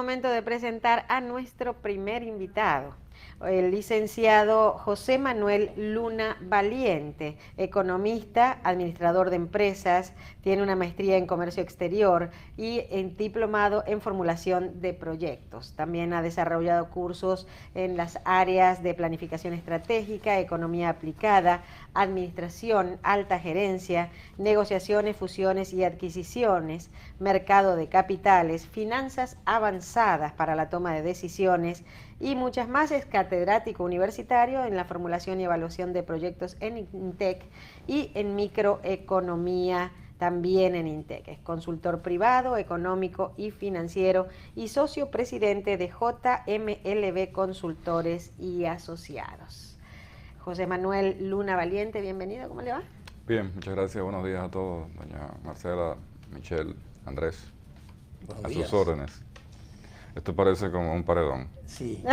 momento de presentar a nuestro primer invitado, el licenciado José Manuel Luna Valiente, economista, administrador de empresas, tiene una maestría en comercio exterior y en diplomado en formulación de proyectos. También ha desarrollado cursos en las áreas de planificación estratégica, economía aplicada, administración, alta gerencia, negociaciones, fusiones y adquisiciones, mercado de capitales, finanzas avanzadas para la toma de decisiones y muchas más. Es catedrático universitario en la formulación y evaluación de proyectos en INTEC y en microeconomía también en INTEC. Es consultor privado, económico y financiero y socio presidente de JMLB Consultores y Asociados. José Manuel Luna Valiente, bienvenido, ¿cómo le va? Bien, muchas gracias, buenos días a todos, doña Marcela, Michelle, Andrés, buenos a días. sus órdenes. Esto parece como un paredón. Sí.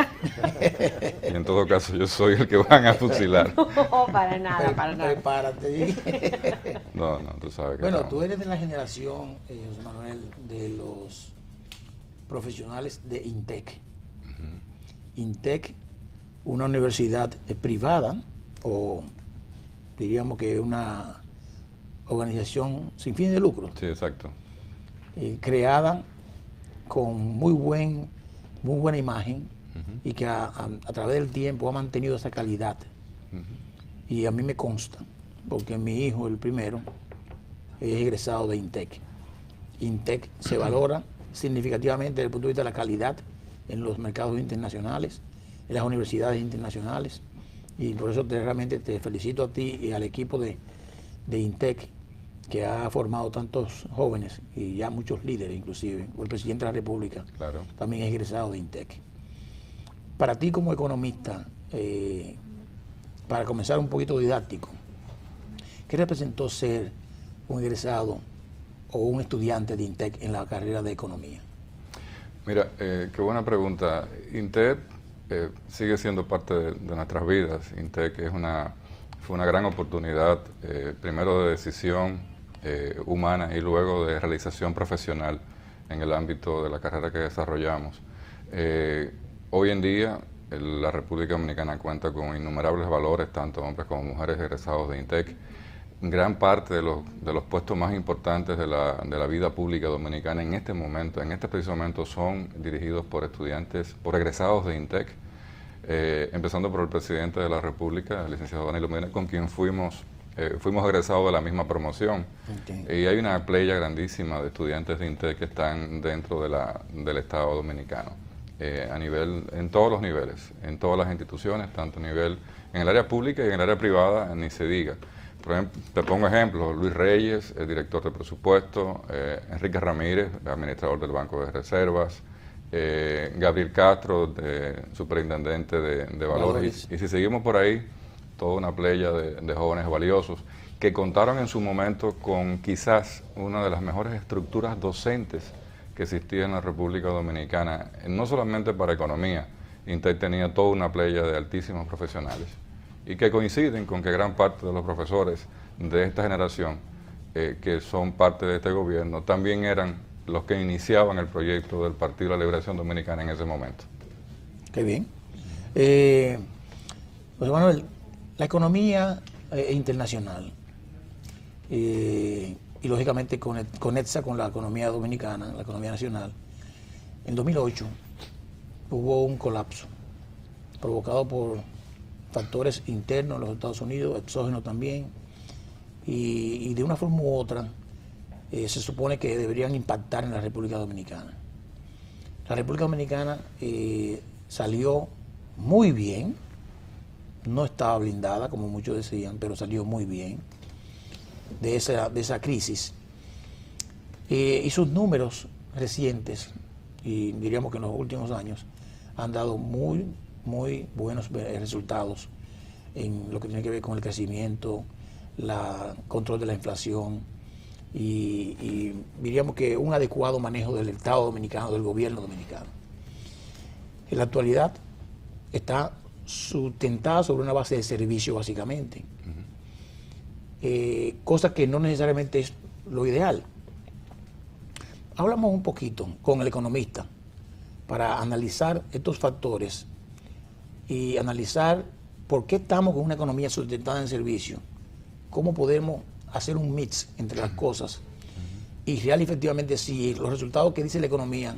Y en todo caso yo soy el que van a fusilar. No, para nada, para nada. Prepárate. No, tú sabes que Bueno, no. tú eres de la generación, José Manuel, de los profesionales de INTEC. INTEC, una universidad privada, o diríamos que una organización sin fin de lucro, Sí, exacto. creada con muy buena imagen y que a través del tiempo ha mantenido esa calidad. Y a mí me consta, porque mi hijo, el primero, es egresado de INTEC. INTEC se valora significativamente desde el punto de vista de la calidad en los mercados internacionales, en las universidades internacionales, y por eso realmente te felicito a ti y al equipo de INTEC, que ha formado tantos jóvenes y ya muchos líderes inclusive. El presidente de la República Claro. también es egresado de INTEC. Para ti como economista, para comenzar un poquito didáctico, ¿qué representó ser un egresado o un estudiante de INTEC en la carrera de economía? Mira, qué buena pregunta. INTEC sigue siendo parte de nuestras vidas. INTEC fue una gran oportunidad, primero de decisión humana y luego de realización profesional en el ámbito de la carrera que desarrollamos. Hoy en día la República Dominicana cuenta con innumerables valores, tanto hombres como mujeres egresados de INTEC. Gran parte de los puestos más importantes de la vida pública dominicana en este momento, en este preciso momento, son dirigidos por estudiantes, por egresados de INTEC, empezando por el presidente de la República, el licenciado Danilo Medina, con quien fuimos egresados de la misma promoción. Y hay una playa grandísima de estudiantes de INTEC que están dentro del Estado dominicano, en todos los niveles, en todas las instituciones, tanto en el área pública y en el área privada, ni se diga. Por ejemplo, te pongo ejemplos: Luis Reyes, el director de presupuesto; Enrique Ramírez, administrador del Banco de Reservas; Gabriel Castro, superintendente de valores. Y si seguimos por ahí, toda una playa de jóvenes valiosos que contaron en su momento con quizás una de las mejores estructuras docentes que existía en la República Dominicana, no solamente para economía. INTEC tenía toda una playa de altísimos profesionales y que coinciden con que gran parte de los profesores de esta generación, que son parte de este gobierno, también eran los que iniciaban el proyecto del Partido de la Liberación Dominicana en ese momento. Qué bien. José Manuel, la economía internacional y lógicamente conecta con la economía dominicana, la economía nacional. En 2008 hubo un colapso provocado por factores internos en los Estados Unidos, exógenos también, y de una forma u otra se supone que deberían impactar en la República Dominicana. La República Dominicana salió muy bien, no estaba blindada como muchos decían, pero salió muy bien de esa crisis. Y sus números recientes, y diríamos que en los últimos años, han dado muy buenos resultados en lo que tiene que ver con el crecimiento, control de la inflación y diríamos que un adecuado manejo del Estado dominicano, del gobierno dominicano. En la actualidad está sustentada sobre una base de servicio básicamente, cosa que no necesariamente es lo ideal. Hablamos un poquito con el economista para analizar estos factores y analizar por qué estamos con una economía sustentada en servicio, cómo podemos hacer un mix entre las cosas y real y efectivamente si los resultados que dice la economía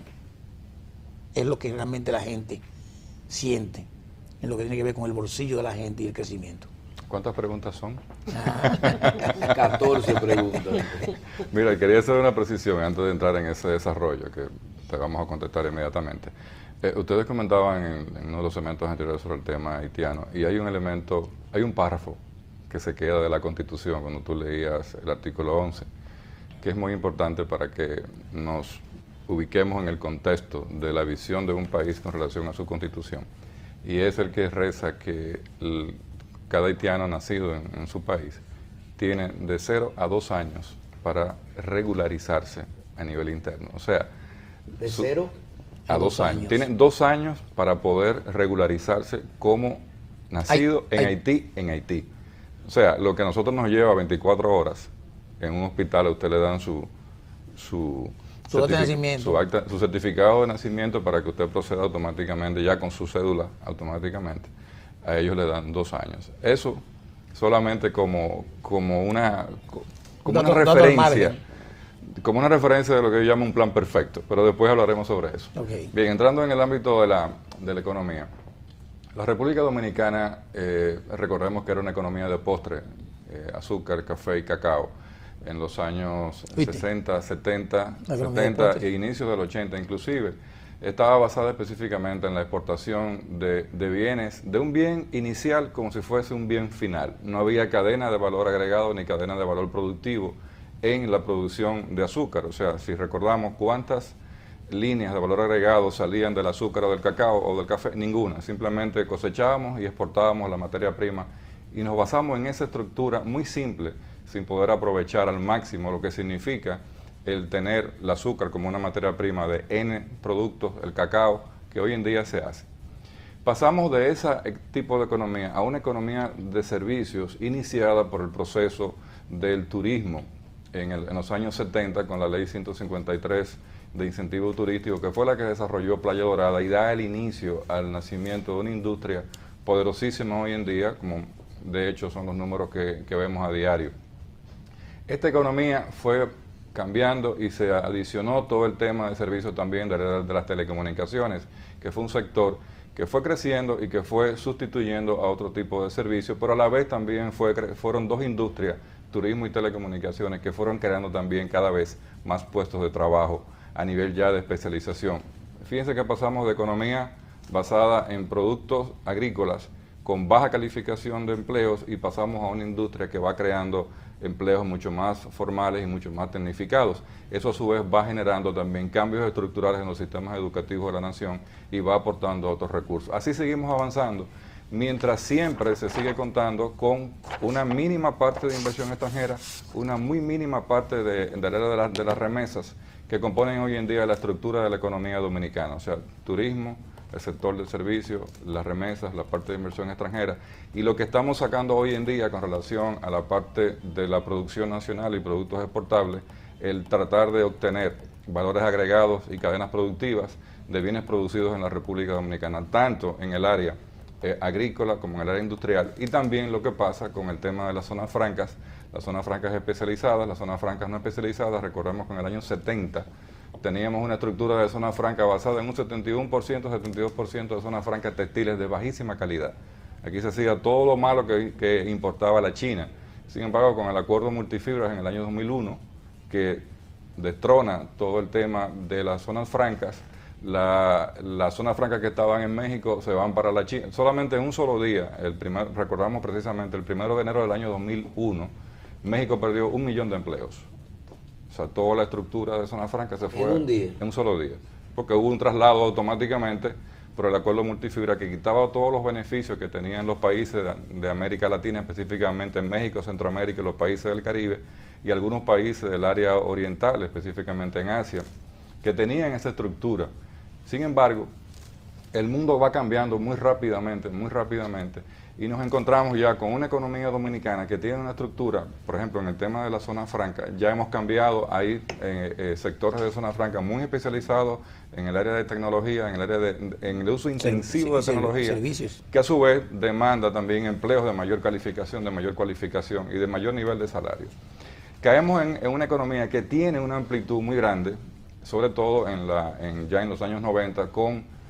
es lo que realmente la gente siente en lo que tiene que ver con el bolsillo de la gente y el crecimiento. ¿Cuántas preguntas son? 14 preguntas. Mira, quería hacer una precisión antes de entrar en ese desarrollo que te vamos a contestar inmediatamente. Ustedes comentaban en uno de los segmentos anteriores sobre el tema haitiano y hay un elemento, hay un párrafo que se queda de la Constitución cuando tú leías el artículo 11, que es muy importante para que nos ubiquemos en el contexto de la visión de un país con relación a su Constitución. Y es el que reza que cada haitiano nacido en su país tiene de 0 a 2 años para regularizarse a nivel interno. O sea, ¿De 0 a 2 años. Tienen 2 años para poder regularizarse como nacido en Haití. O sea, lo que a nosotros nos lleva 24 horas, en un hospital a usted le dan su certificado de nacimiento para que usted proceda automáticamente, ya con su cédula automáticamente. A ellos le dan 2 años. Eso solamente como una referencia. Como una referencia de lo que yo llamo un plan perfecto, pero después hablaremos sobre eso. Okay. Bien, entrando en el ámbito de la economía. La República Dominicana, recordemos que era una economía de postre, azúcar, café y cacao, en los años 60, 70 e inicios del 80 inclusive. Estaba basada específicamente en la exportación de bienes, de un bien inicial como si fuese un bien final. No había cadena de valor agregado ni cadena de valor productivo en la producción de azúcar. O sea, si recordamos cuántas líneas de valor agregado salían del azúcar o del cacao o del café, ninguna. Simplemente cosechábamos y exportábamos la materia prima y nos basamos en esa estructura muy simple, sin poder aprovechar al máximo lo que significa el tener el azúcar como una materia prima de N productos, el cacao, que hoy en día se hace. Pasamos de ese tipo de economía a una economía de servicios iniciada por el proceso del turismo en los años 70 con la ley 153 de incentivo turístico, que fue la que desarrolló Playa Dorada y da el inicio al nacimiento de una industria poderosísima hoy en día, como de hecho son los números que vemos a diario. Esta economía fue cambiando y se adicionó todo el tema de servicios también de las telecomunicaciones, que fue un sector que fue creciendo y que fue sustituyendo a otro tipo de servicios, pero a la vez también fueron dos industrias, turismo y telecomunicaciones, que fueron creando también cada vez más puestos de trabajo a nivel ya de especialización. Fíjense que pasamos de economía basada en productos agrícolas con baja calificación de empleos y pasamos a una industria que va creando empleos mucho más formales y mucho más tecnificados. Eso a su vez va generando también cambios estructurales en los sistemas educativos de la nación y va aportando otros recursos. Así seguimos avanzando, mientras siempre se sigue contando con una mínima parte de inversión extranjera, una muy mínima parte de las remesas que componen hoy en día la estructura de la economía dominicana, o sea, turismo, el sector del servicio, las remesas, la parte de inversión extranjera. Y lo que estamos sacando hoy en día con relación a la parte de la producción nacional y productos exportables, el tratar de obtener valores agregados y cadenas productivas de bienes producidos en la República Dominicana, tanto en el área agrícola como en el área industrial, y también lo que pasa con el tema de las zonas francas especializadas, las zonas francas no especializadas. Recordemos que en el año 70 teníamos una estructura de zona franca basada en un 71%, 72% de zonas francas textiles de bajísima calidad. Aquí se hacía todo lo malo que importaba la China. Sin embargo, con el acuerdo multifibras en el año 2001, que destrona todo el tema de las zonas francas, las zonas francas que estaban en México se van para la China. Solamente en un solo día, recordamos precisamente el 1 de enero del año 2001, México perdió 1 millón de empleos. O sea, toda la estructura de zona franca se fue en un solo día, porque hubo un traslado automáticamente por el acuerdo multifibra que quitaba todos los beneficios que tenían los países de América Latina, específicamente en México, Centroamérica y los países del Caribe, y algunos países del área oriental, específicamente en Asia, que tenían esa estructura. Sin embargo, el mundo va cambiando muy rápidamente, y nos encontramos ya con una economía dominicana que tiene una estructura, por ejemplo, en el tema de la zona franca, ya hemos cambiado, hay sectores de zona franca muy especializados en el área de tecnología, en el área en el uso intensivo de tecnología, servicios, que a su vez demanda también empleos de mayor calificación, de mayor cualificación y de mayor nivel de salario. Caemos en una economía que tiene una amplitud muy grande, sobre todo ya en los años 90, con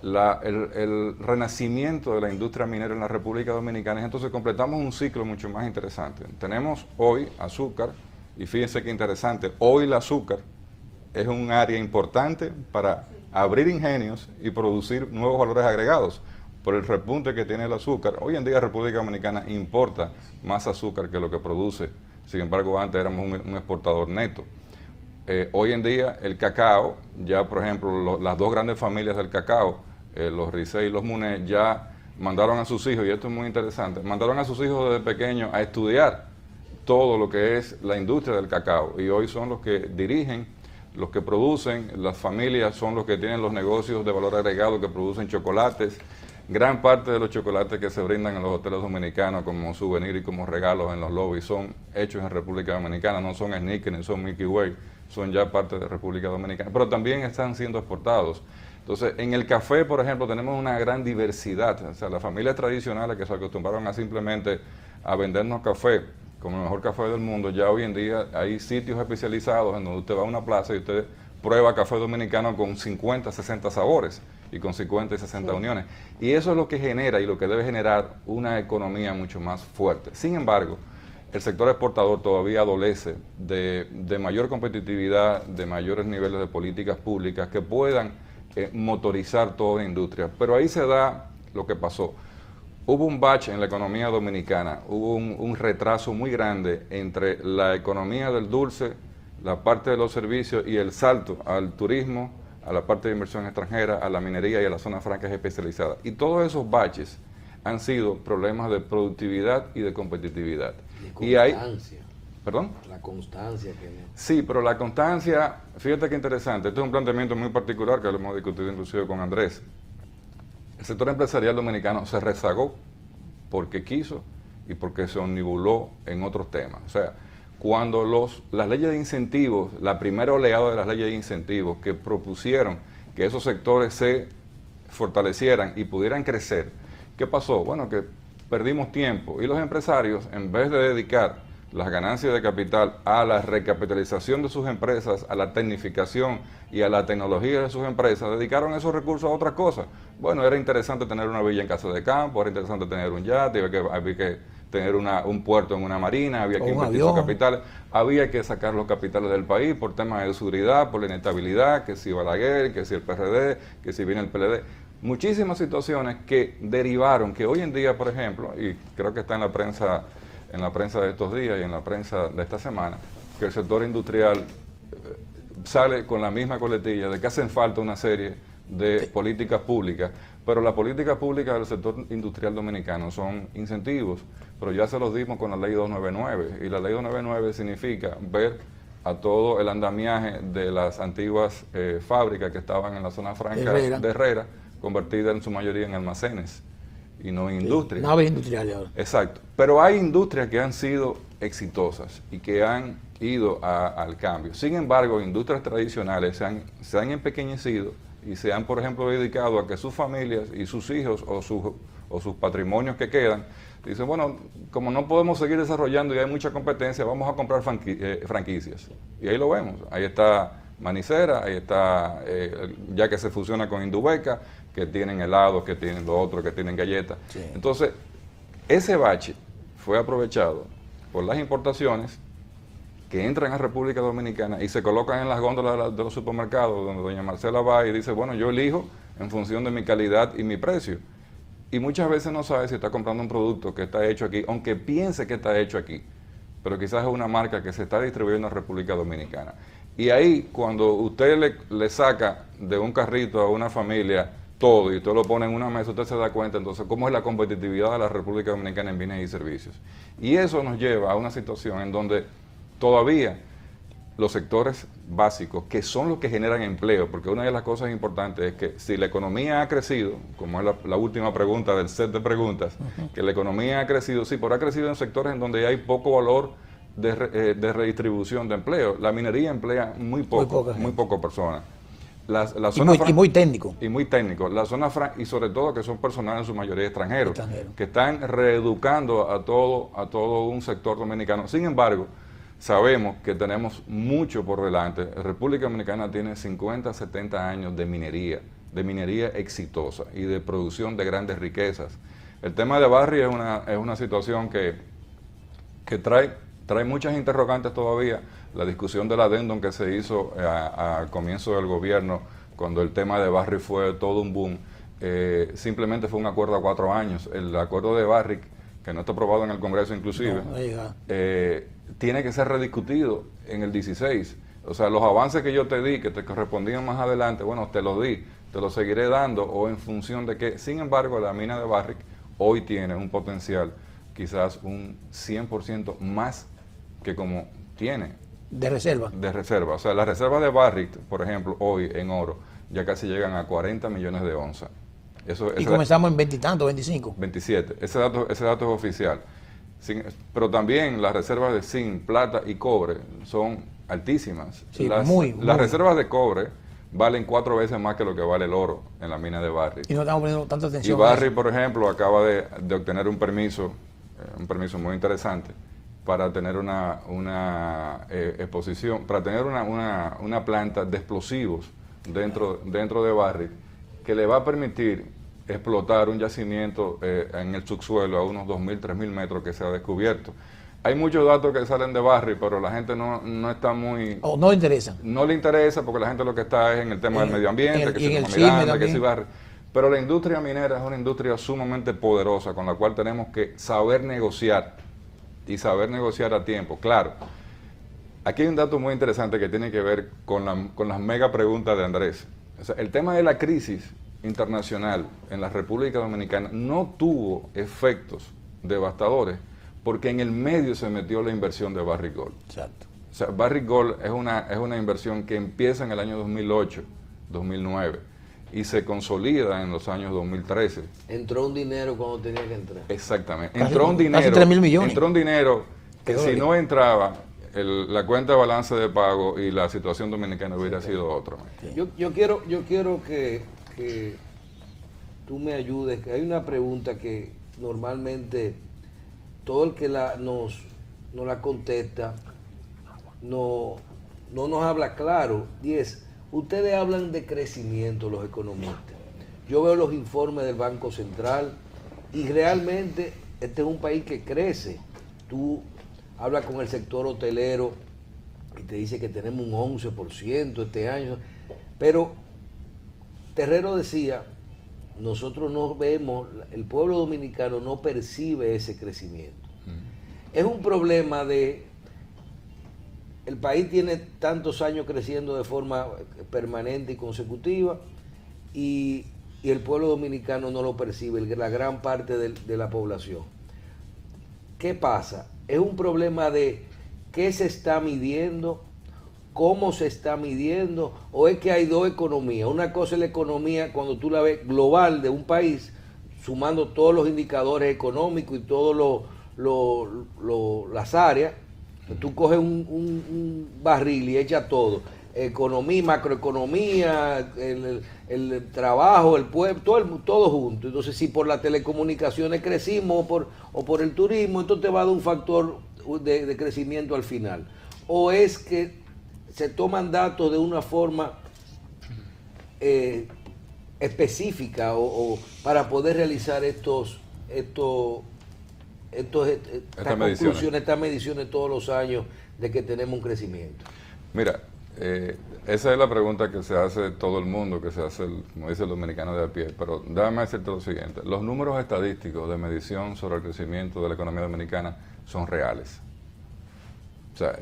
el renacimiento de la industria minera en la República Dominicana. Entonces completamos un ciclo mucho más interesante. Tenemos hoy azúcar, y fíjense qué interesante, hoy el azúcar es un área importante para abrir ingenios y producir nuevos valores agregados por el repunte que tiene el azúcar. Hoy en día la República Dominicana importa más azúcar que lo que produce. Sin embargo, antes éramos un exportador neto. Hoy en día el cacao, ya por ejemplo las dos grandes familias del cacao, los Risey y los Munet, ya mandaron a sus hijos, y esto es muy interesante, mandaron a sus hijos desde pequeños a estudiar todo lo que es la industria del cacao, y hoy son los que dirigen, los que producen, las familias son los que tienen los negocios de valor agregado que producen chocolates. Gran parte de los chocolates que se brindan en los hoteles dominicanos como souvenir y como regalos en los lobbies son hechos en República Dominicana, no son Snickers ni son Milky Way, son ya parte de República Dominicana, pero también están siendo exportados. Entonces, en el café, por ejemplo, tenemos una gran diversidad. O sea, las familias tradicionales que se acostumbraron a simplemente a vendernos café como el mejor café del mundo, ya hoy en día hay sitios especializados en donde usted va a una plaza y usted prueba café dominicano con 50, 60 sabores y con 50 y 60 uniones. Y eso es lo que genera y lo que debe generar una economía mucho más fuerte. Sin embargo, el sector exportador todavía adolece de mayor competitividad, de mayores niveles de políticas públicas que puedan motorizar toda la industria. Pero ahí se da lo que pasó. Hubo un bache en la economía dominicana, hubo un retraso muy grande entre la economía del dulce, la parte de los servicios y el salto al turismo, a la parte de inversión extranjera, a la minería y a las zonas francas especializadas. Y todos esos baches han sido problemas de productividad y de competitividad. Y constancia. ¿Perdón? La constancia que... Sí, pero la constancia, fíjate qué interesante, este es un planteamiento muy particular que lo hemos discutido inclusive con Andrés. El sector empresarial dominicano se rezagó porque quiso y porque se omnibuló en otros temas. O sea, cuando las leyes de incentivos, la primera oleada de las leyes de incentivos que propusieron que esos sectores se fortalecieran y pudieran crecer, ¿qué pasó? Bueno, que perdimos tiempo y los empresarios, en vez de dedicar las ganancias de capital a la recapitalización de sus empresas, a la tecnificación y a la tecnología de sus empresas, dedicaron esos recursos a otras cosas. Bueno, era interesante tener una villa en Casa de Campo, era interesante tener un yate, había que tener un puerto en una marina, había que invertir sus capitales, había que sacar los capitales del país por temas de seguridad, por la inestabilidad, que si Balaguer, que si el PRD, que si viene el PLD. Muchísimas situaciones que derivaron, que hoy en día, por ejemplo, y creo que está en la prensa de estos días y en la prensa de esta semana, que el sector industrial sale con la misma coletilla de que hacen falta una serie de políticas públicas, pero las políticas públicas del sector industrial dominicano son incentivos, pero ya se los dimos con la ley 299, y la ley 299 significa ver a todo el andamiaje de las antiguas fábricas que estaban en la zona franca de Herrera, convertidas en su mayoría en almacenes y no en industrias. Naves industriales ahora. Exacto. Pero hay industrias que han sido exitosas y que han ido al cambio. Sin embargo, industrias tradicionales se han empequeñecido y se han, por ejemplo, dedicado a que sus familias y sus hijos o sus patrimonios que quedan, dicen, bueno, como no podemos seguir desarrollando y hay mucha competencia, vamos a comprar franquicias. Y ahí lo vemos. Ahí está Manicera, ahí está, ya que se fusiona con Indubeca, que tienen helados, que tienen lo otro, que tienen galletas. Sí. Entonces, ese bache fue aprovechado por las importaciones que entran a República Dominicana y se colocan en las góndolas de los supermercados, donde doña Marcela va y dice, bueno, yo elijo en función de mi calidad y mi precio. Y muchas veces no sabe si está comprando un producto que está hecho aquí, aunque piense que está hecho aquí, pero quizás es una marca que se está distribuyendo en República Dominicana. Y ahí, cuando usted le saca de un carrito a una familia todo y usted lo pone en una mesa, usted se da cuenta entonces cómo es la competitividad de la República Dominicana en bienes y servicios. Y eso nos lleva a una situación en donde todavía los sectores básicos, que son los que generan empleo, porque una de las cosas importantes es que si la economía ha crecido, como es la última pregunta del set de preguntas, que la economía ha crecido, sí, pero ha crecido en sectores en donde hay poco valor de redistribución de empleo. La minería emplea muy poco personas. Y muy técnico. Y muy técnico. La zona y sobre todo que son personal en su mayoría extranjeros, que están reeducando a todo un sector dominicano. Sin embargo, sabemos que tenemos mucho por delante. República Dominicana tiene 50, 70 años de minería exitosa y de producción de grandes riquezas. El tema de Barrick es una situación que trae muchas interrogantes todavía. La discusión del adendum que se hizo al comienzo del gobierno, cuando el tema de Barrick fue todo un boom, simplemente fue un acuerdo a 4 años. El acuerdo de Barrick, que no está aprobado en el Congreso inclusive, tiene que ser rediscutido en el 16. O sea, los avances que yo te di, que te correspondían más adelante, bueno, te los di, te los seguiré dando, o en función de que, sin embargo, la mina de Barrick hoy tiene un potencial quizás un 100% más que como tiene. De reserva. De reserva. O sea, las reservas de Barrick, por ejemplo, hoy en oro, ya casi llegan a 40 millones de onzas. Y comenzamos en 20 y tanto, 25. 27. Ese dato es oficial. Pero también las reservas de zinc, plata y cobre son altísimas. Sí, las reservas de cobre valen 4 veces más que lo que vale el oro en la mina de Barrick. Y no estamos poniendo tanta atención. Y Barrick, por ejemplo, acaba de obtener un permiso muy interesante para tener una exposición, para tener una planta de explosivos dentro de Barrick, que le va a permitir explotar un yacimiento en el subsuelo a unos 2.000, 3.000 metros que se ha descubierto. Hay muchos datos que salen de Barrick, pero la gente no está muy... no le interesa. No le interesa porque la gente lo que está es en el tema del medio ambiente, que si Miranda, que si Barrick. Pero la industria minera es una industria sumamente poderosa con la cual tenemos que saber negociar y saber negociar a tiempo. Claro, aquí hay un dato muy interesante que tiene que ver con las mega preguntas de Andrés. O sea, el tema de la crisis internacional en la República Dominicana no tuvo efectos devastadores porque en el medio se metió la inversión de Barrick Gold. Exacto. O sea, Barrick Gold es una inversión que empieza en el año 2008, 2009 y se consolida en los años 2013. Entró un dinero cuando tenía que entrar. Exactamente. Casi 3.000 millones. Entró un dinero que si no entraba, la cuenta de balance de pago y la situación dominicana hubiera sido otra. Sí. Yo quiero que tú me ayudes, que hay una pregunta que normalmente todo el que nos la contesta no nos habla claro, y es, ustedes hablan de crecimiento, los economistas. Yo veo los informes del Banco Central y realmente este es un país que crece. Tú hablas con el sector hotelero y te dice que tenemos un 11% este año, pero Terrero decía, nosotros no vemos, el pueblo dominicano no percibe ese crecimiento. Es un problema de, el país tiene tantos años creciendo de forma permanente y consecutiva y el pueblo dominicano no lo percibe, la gran parte de la población. ¿Qué pasa? Es un problema de qué se está midiendo, cómo se está midiendo, o es que hay dos economías. Una cosa es la economía cuando tú la ves global de un país, sumando todos los indicadores económicos y todas las áreas. Tú coges un barril y echas todo, economía, macroeconomía, el trabajo, el pueblo, todo junto. Entonces, si por las telecomunicaciones crecimos o por el turismo, esto te va a dar un factor de crecimiento al final. O es que se toman datos de una forma específica o para poder realizar estas mediciones todos los años de que tenemos un crecimiento. Mira, esa es la pregunta que se hace todo el mundo, que se hace, como dice el dominicano de a pie, pero déjame decirte lo siguiente, los números estadísticos de medición sobre el crecimiento de la economía dominicana son reales. O sea,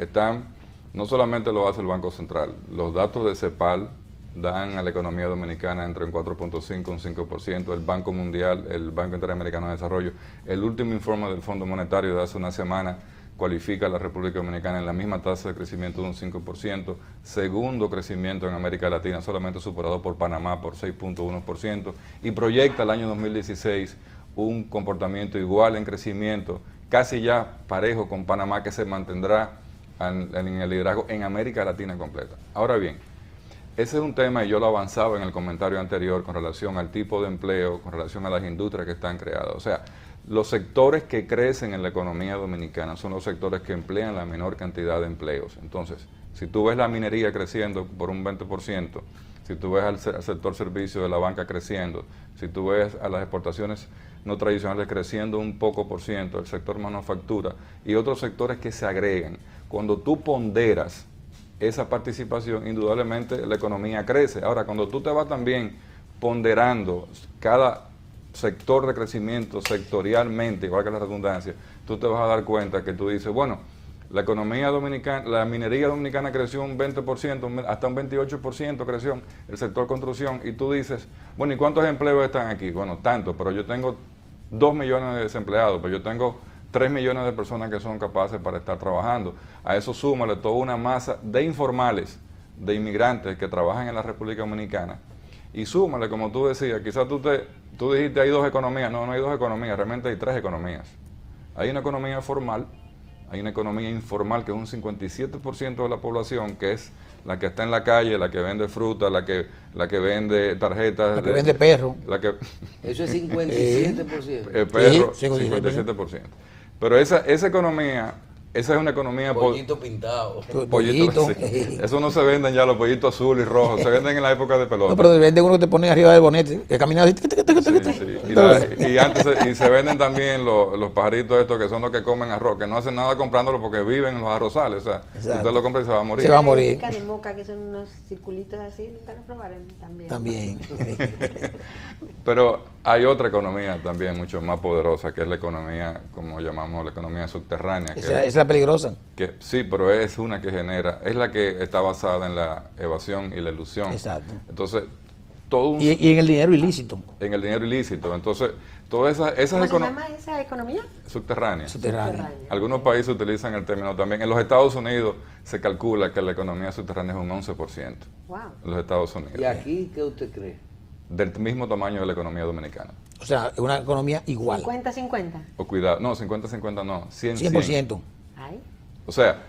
no solamente lo hace el Banco Central, los datos de CEPAL dan a la economía dominicana entre un 4.5 y un 5%, el Banco Mundial, el Banco Interamericano de Desarrollo, el último informe del Fondo Monetario de hace una semana cualifica a la República Dominicana en la misma tasa de crecimiento de un 5%, segundo crecimiento en América Latina, solamente superado por Panamá por 6.1%, y proyecta el año 2016 un comportamiento igual en crecimiento, casi ya parejo con Panamá, que se mantendrá en el liderazgo en América Latina completa. Ahora bien, ese es un tema, y yo lo avanzaba en el comentario anterior, con relación al tipo de empleo, con relación a las industrias que están creadas. O sea, los sectores que crecen en la economía dominicana son los sectores que emplean la menor cantidad de empleos. Entonces, si tú ves la minería creciendo por un 20%, si tú ves al sector servicio de la banca creciendo, si tú ves a las exportaciones no tradicionales creciendo un poco por ciento, el sector manufactura y otros sectores que se agregan, cuando tú ponderas esa participación, indudablemente la economía crece. Ahora, cuando tú te vas también ponderando cada sector de crecimiento sectorialmente, igual que la redundancia, tú te vas a dar cuenta que tú dices, bueno, la economía dominicana, la minería dominicana creció un 20%, hasta un 28% creció el sector construcción, y tú dices, bueno, ¿y cuántos empleos están aquí? Bueno, tanto, pero yo tengo 2 millones de desempleados, pero yo tengo 3 millones de personas que son capaces para estar trabajando. A eso súmale toda una masa de informales, de inmigrantes que trabajan en la República Dominicana, y súmale, como tú decías, quizás tú dijiste hay 2 economías. No, no hay 2 economías, realmente hay 3 economías. Hay una economía formal, hay una economía informal, que es un 57% de la población, que es la que está en la calle, la que vende fruta, la que vende tarjetas. La que vende perro. Eso es 57%. Perro, Sí, 57%. Pero esa economía, esa es una economía... Pollito pintado. Pollito. Sí. Eso no se venden ya, los pollitos azules y rojos, se venden en la época de pelota. No, pero venden uno que te pone arriba del bonete, que camina así. Y se venden también los pajaritos estos, que son los que comen arroz, que no hacen nada comprándolo porque viven en los arrozales. O sea, si usted lo compra y se va a morir. Se va a morir. De moca, que son unos circulitos así, para probar también. También. Pero hay otra economía también mucho más poderosa, que es la economía, como llamamos la economía subterránea. Esa es la peligrosa. Sí, pero es una que genera, es la que está basada en la evasión y la ilusión. Exacto. Entonces, todo y en el dinero ilícito. En el dinero ilícito. Entonces, todas esas ¿Cómo se llama esa economía? Subterránea. Algunos Subterránea. países utilizan el término también. En los Estados Unidos se calcula que la economía subterránea es un 11%. Wow. En los Estados Unidos. ¿Y aquí qué usted cree? Del mismo tamaño de la economía dominicana. O sea, es una economía igual. 50-50. O cuidado, no, 50-50 no, 100%. Ay. O sea,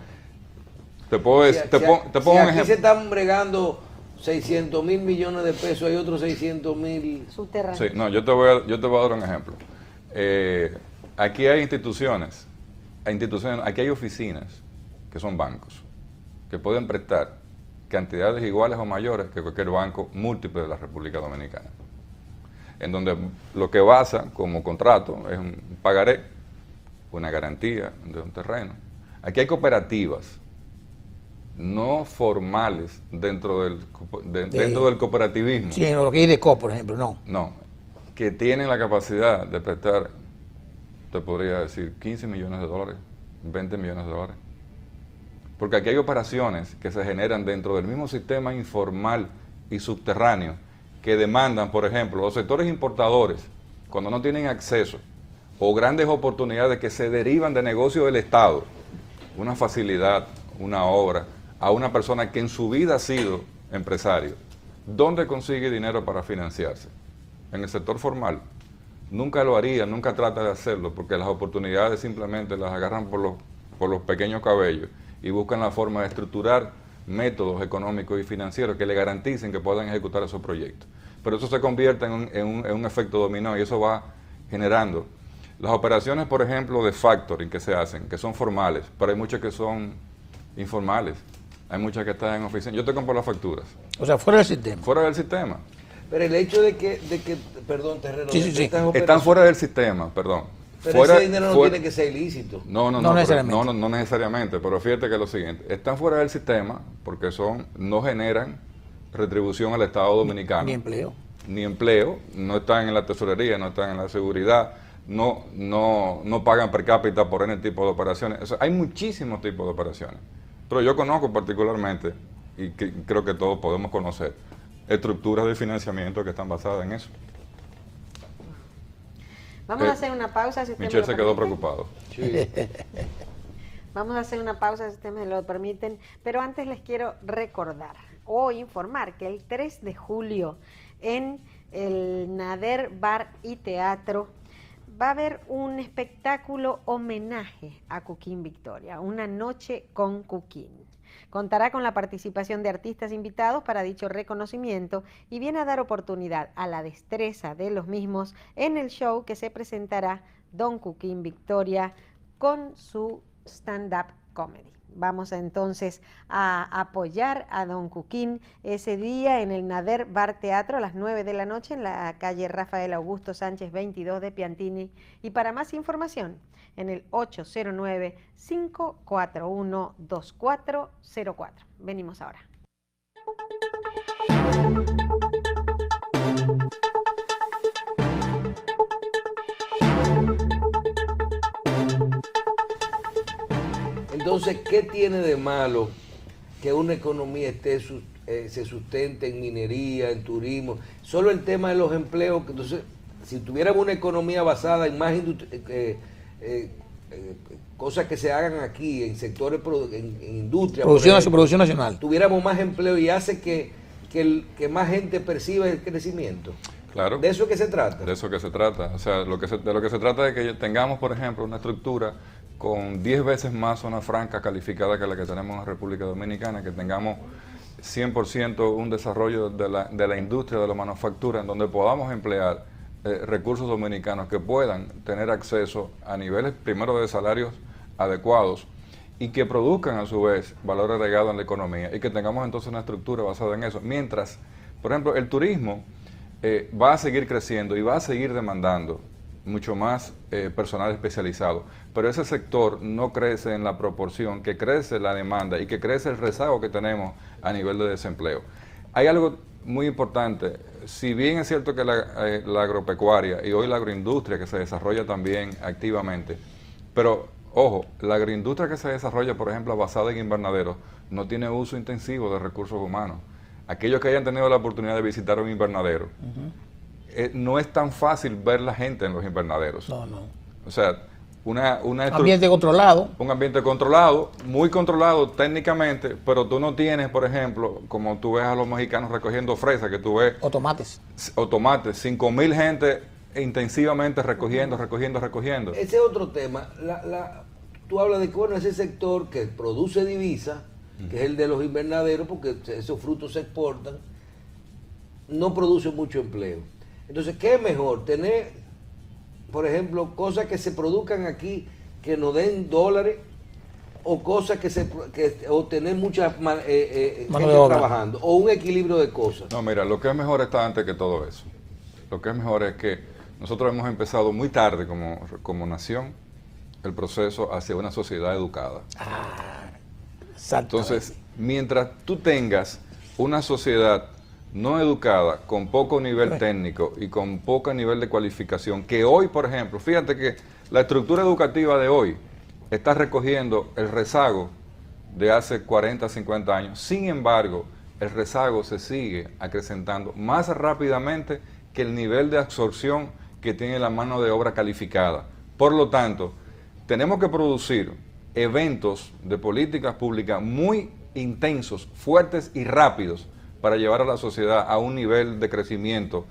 te pongo un aquí ejemplo. se están bregando 600 mil millones de pesos, hay otros 600 mil. Subterráneo. Sí, no, yo te voy a dar un ejemplo. Aquí hay instituciones, aquí hay oficinas que son bancos, que pueden prestar cantidades iguales o mayores que cualquier banco múltiple de la República Dominicana, en donde lo que basa como contrato es un pagaré, una garantía de un terreno. Aquí hay cooperativas no formales dentro del cooperativismo. Sí, en lo que hay de COP, por ejemplo, no. No, que tienen la capacidad de prestar, te podría decir, 15 millones de dólares, 20 millones de dólares. Porque aquí hay operaciones que se generan dentro del mismo sistema informal y subterráneo que demandan, por ejemplo, los sectores importadores, cuando no tienen acceso o grandes oportunidades que se derivan de negocio del Estado, una facilidad, una obra, a una persona que en su vida ha sido empresario, ¿dónde consigue dinero para financiarse? En el sector formal. Nunca lo haría, nunca trata de hacerlo, porque las oportunidades simplemente las agarran por los pequeños cabellos y buscan la forma de estructurar métodos económicos y financieros que le garanticen que puedan ejecutar esos proyectos. Pero eso se convierte en un efecto dominó y eso va generando. Las operaciones, por ejemplo, de factoring que se hacen, que son formales, pero hay muchas que son informales. Hay muchas que están en oficina. Yo te compro las facturas. O sea, fuera del sistema. Fuera del sistema. Pero el hecho de que perdón, Terreno, Sí. Están fuera del sistema, perdón. Pero ese dinero no tiene que ser ilícito. No necesariamente. No necesariamente, pero fíjate que es lo siguiente. Están fuera del sistema porque no generan retribución al Estado dominicano. Ni empleo. Ni empleo, no están en la tesorería, no están en la seguridad, no pagan per cápita por ese tipo de operaciones. O sea, hay muchísimos tipos de operaciones. Pero yo conozco particularmente, y creo que todos podemos conocer, estructuras de financiamiento que están basadas en eso. Vamos a hacer una pausa. Si usted Michelle me se lo quedó permite. preocupado. Sí. Vamos a hacer una pausa si ustedes me lo permiten, pero antes les quiero recordar o informar que el 3 de julio en el Nader Bar y Teatro va a haber un espectáculo homenaje a Cuquín Victoria, una noche con Cuquín. Contará con la participación de artistas invitados para dicho reconocimiento y viene a dar oportunidad a la destreza de los mismos en el show que se presentará Don Cuquín Victoria con su stand-up comedy. Vamos entonces a apoyar a Don Cuquín ese día en el Nader Bar Teatro a las 9 de la noche en la calle Rafael Augusto Sánchez 22 de Piantini. Y para más información, en el 809-541-2404. Venimos ahora. Entonces, ¿qué tiene de malo que una economía se sustente en minería, en turismo? Solo el tema de los empleos. Entonces, si tuviéramos una economía basada en más cosas que se hagan aquí, en sectores, en industria, producción nacional, tuviéramos más empleo y hace que más gente perciba el crecimiento. Claro. ¿De eso que se trata? De eso que se trata. O sea, de lo que se trata es que tengamos, por ejemplo, una estructura con 10 veces más zona franca calificada que la que tenemos en la República Dominicana, que tengamos 100% un desarrollo de la industria, de la manufactura, en donde podamos emplear recursos dominicanos que puedan tener acceso a niveles, primero, de salarios adecuados y que produzcan a su vez valor agregado en la economía y que tengamos entonces una estructura basada en eso. Mientras, por ejemplo, el turismo va a seguir creciendo y va a seguir demandando mucho más personal especializado, pero ese sector no crece en la proporción que crece la demanda y que crece el rezago que tenemos a nivel de desempleo. Hay algo muy importante, si bien es cierto que la agropecuaria y hoy la agroindustria que se desarrolla también activamente, pero ojo, la agroindustria que se desarrolla, por ejemplo, basada en invernaderos, no tiene uso intensivo de recursos humanos. Aquellos que hayan tenido la oportunidad de visitar un invernadero, no es tan fácil ver la gente en los invernaderos. No. O sea, ambiente controlado. Un ambiente controlado, muy controlado técnicamente, pero tú no tienes, por ejemplo, como tú ves a los mexicanos recogiendo fresas, que tú ves... O tomates. 5,000 gente intensivamente recogiendo. Ese es otro tema. Tú hablas de que, bueno, ese sector que produce divisas, que es el de los invernaderos, porque esos frutos se exportan, no produce mucho empleo. Entonces, ¿qué es mejor? Tener, por ejemplo, cosas que se produzcan aquí que nos den dólares o cosas o tener mucha gente trabajando o un equilibrio de cosas. No, mira, lo que es mejor está antes que todo eso. Lo que es mejor es que nosotros hemos empezado muy tarde como nación el proceso hacia una sociedad educada. Entonces, mientras tú tengas una sociedad no educada, con poco nivel técnico y con poco nivel de cualificación, que hoy, por ejemplo, fíjate que la estructura educativa de hoy está recogiendo el rezago de hace 40, 50 años. Sin embargo, el rezago se sigue acrecentando más rápidamente que el nivel de absorción que tiene la mano de obra calificada. Por lo tanto, tenemos que producir eventos de políticas públicas muy intensos, fuertes y rápidos para llevar a la sociedad a un nivel de crecimiento,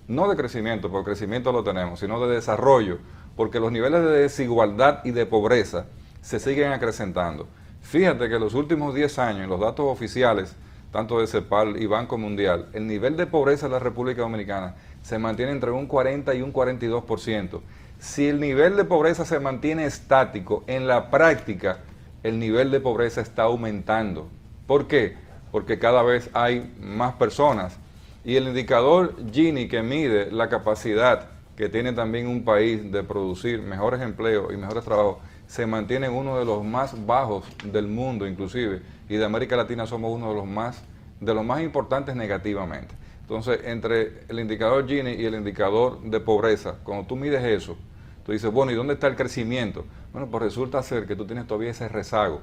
no de crecimiento, porque crecimiento lo tenemos, sino de desarrollo, porque los niveles de desigualdad y de pobreza se siguen acrecentando. Fíjate que en los últimos 10 años, en los datos oficiales, tanto de CEPAL y Banco Mundial, el nivel de pobreza en la República Dominicana se mantiene entre un 40 y un 42%. Si el nivel de pobreza se mantiene estático, en la práctica el nivel de pobreza está aumentando. ¿Por qué? Porque cada vez hay más personas. Y el indicador Gini, que mide la capacidad que tiene también un país de producir mejores empleos y mejores trabajos, se mantiene en uno de los más bajos del mundo inclusive, y de América Latina somos uno de los más importantes negativamente. Entonces, entre el indicador Gini y el indicador de pobreza, cuando tú mides eso, tú dices, bueno, ¿y dónde está el crecimiento? Bueno, pues resulta ser que tú tienes todavía ese rezago.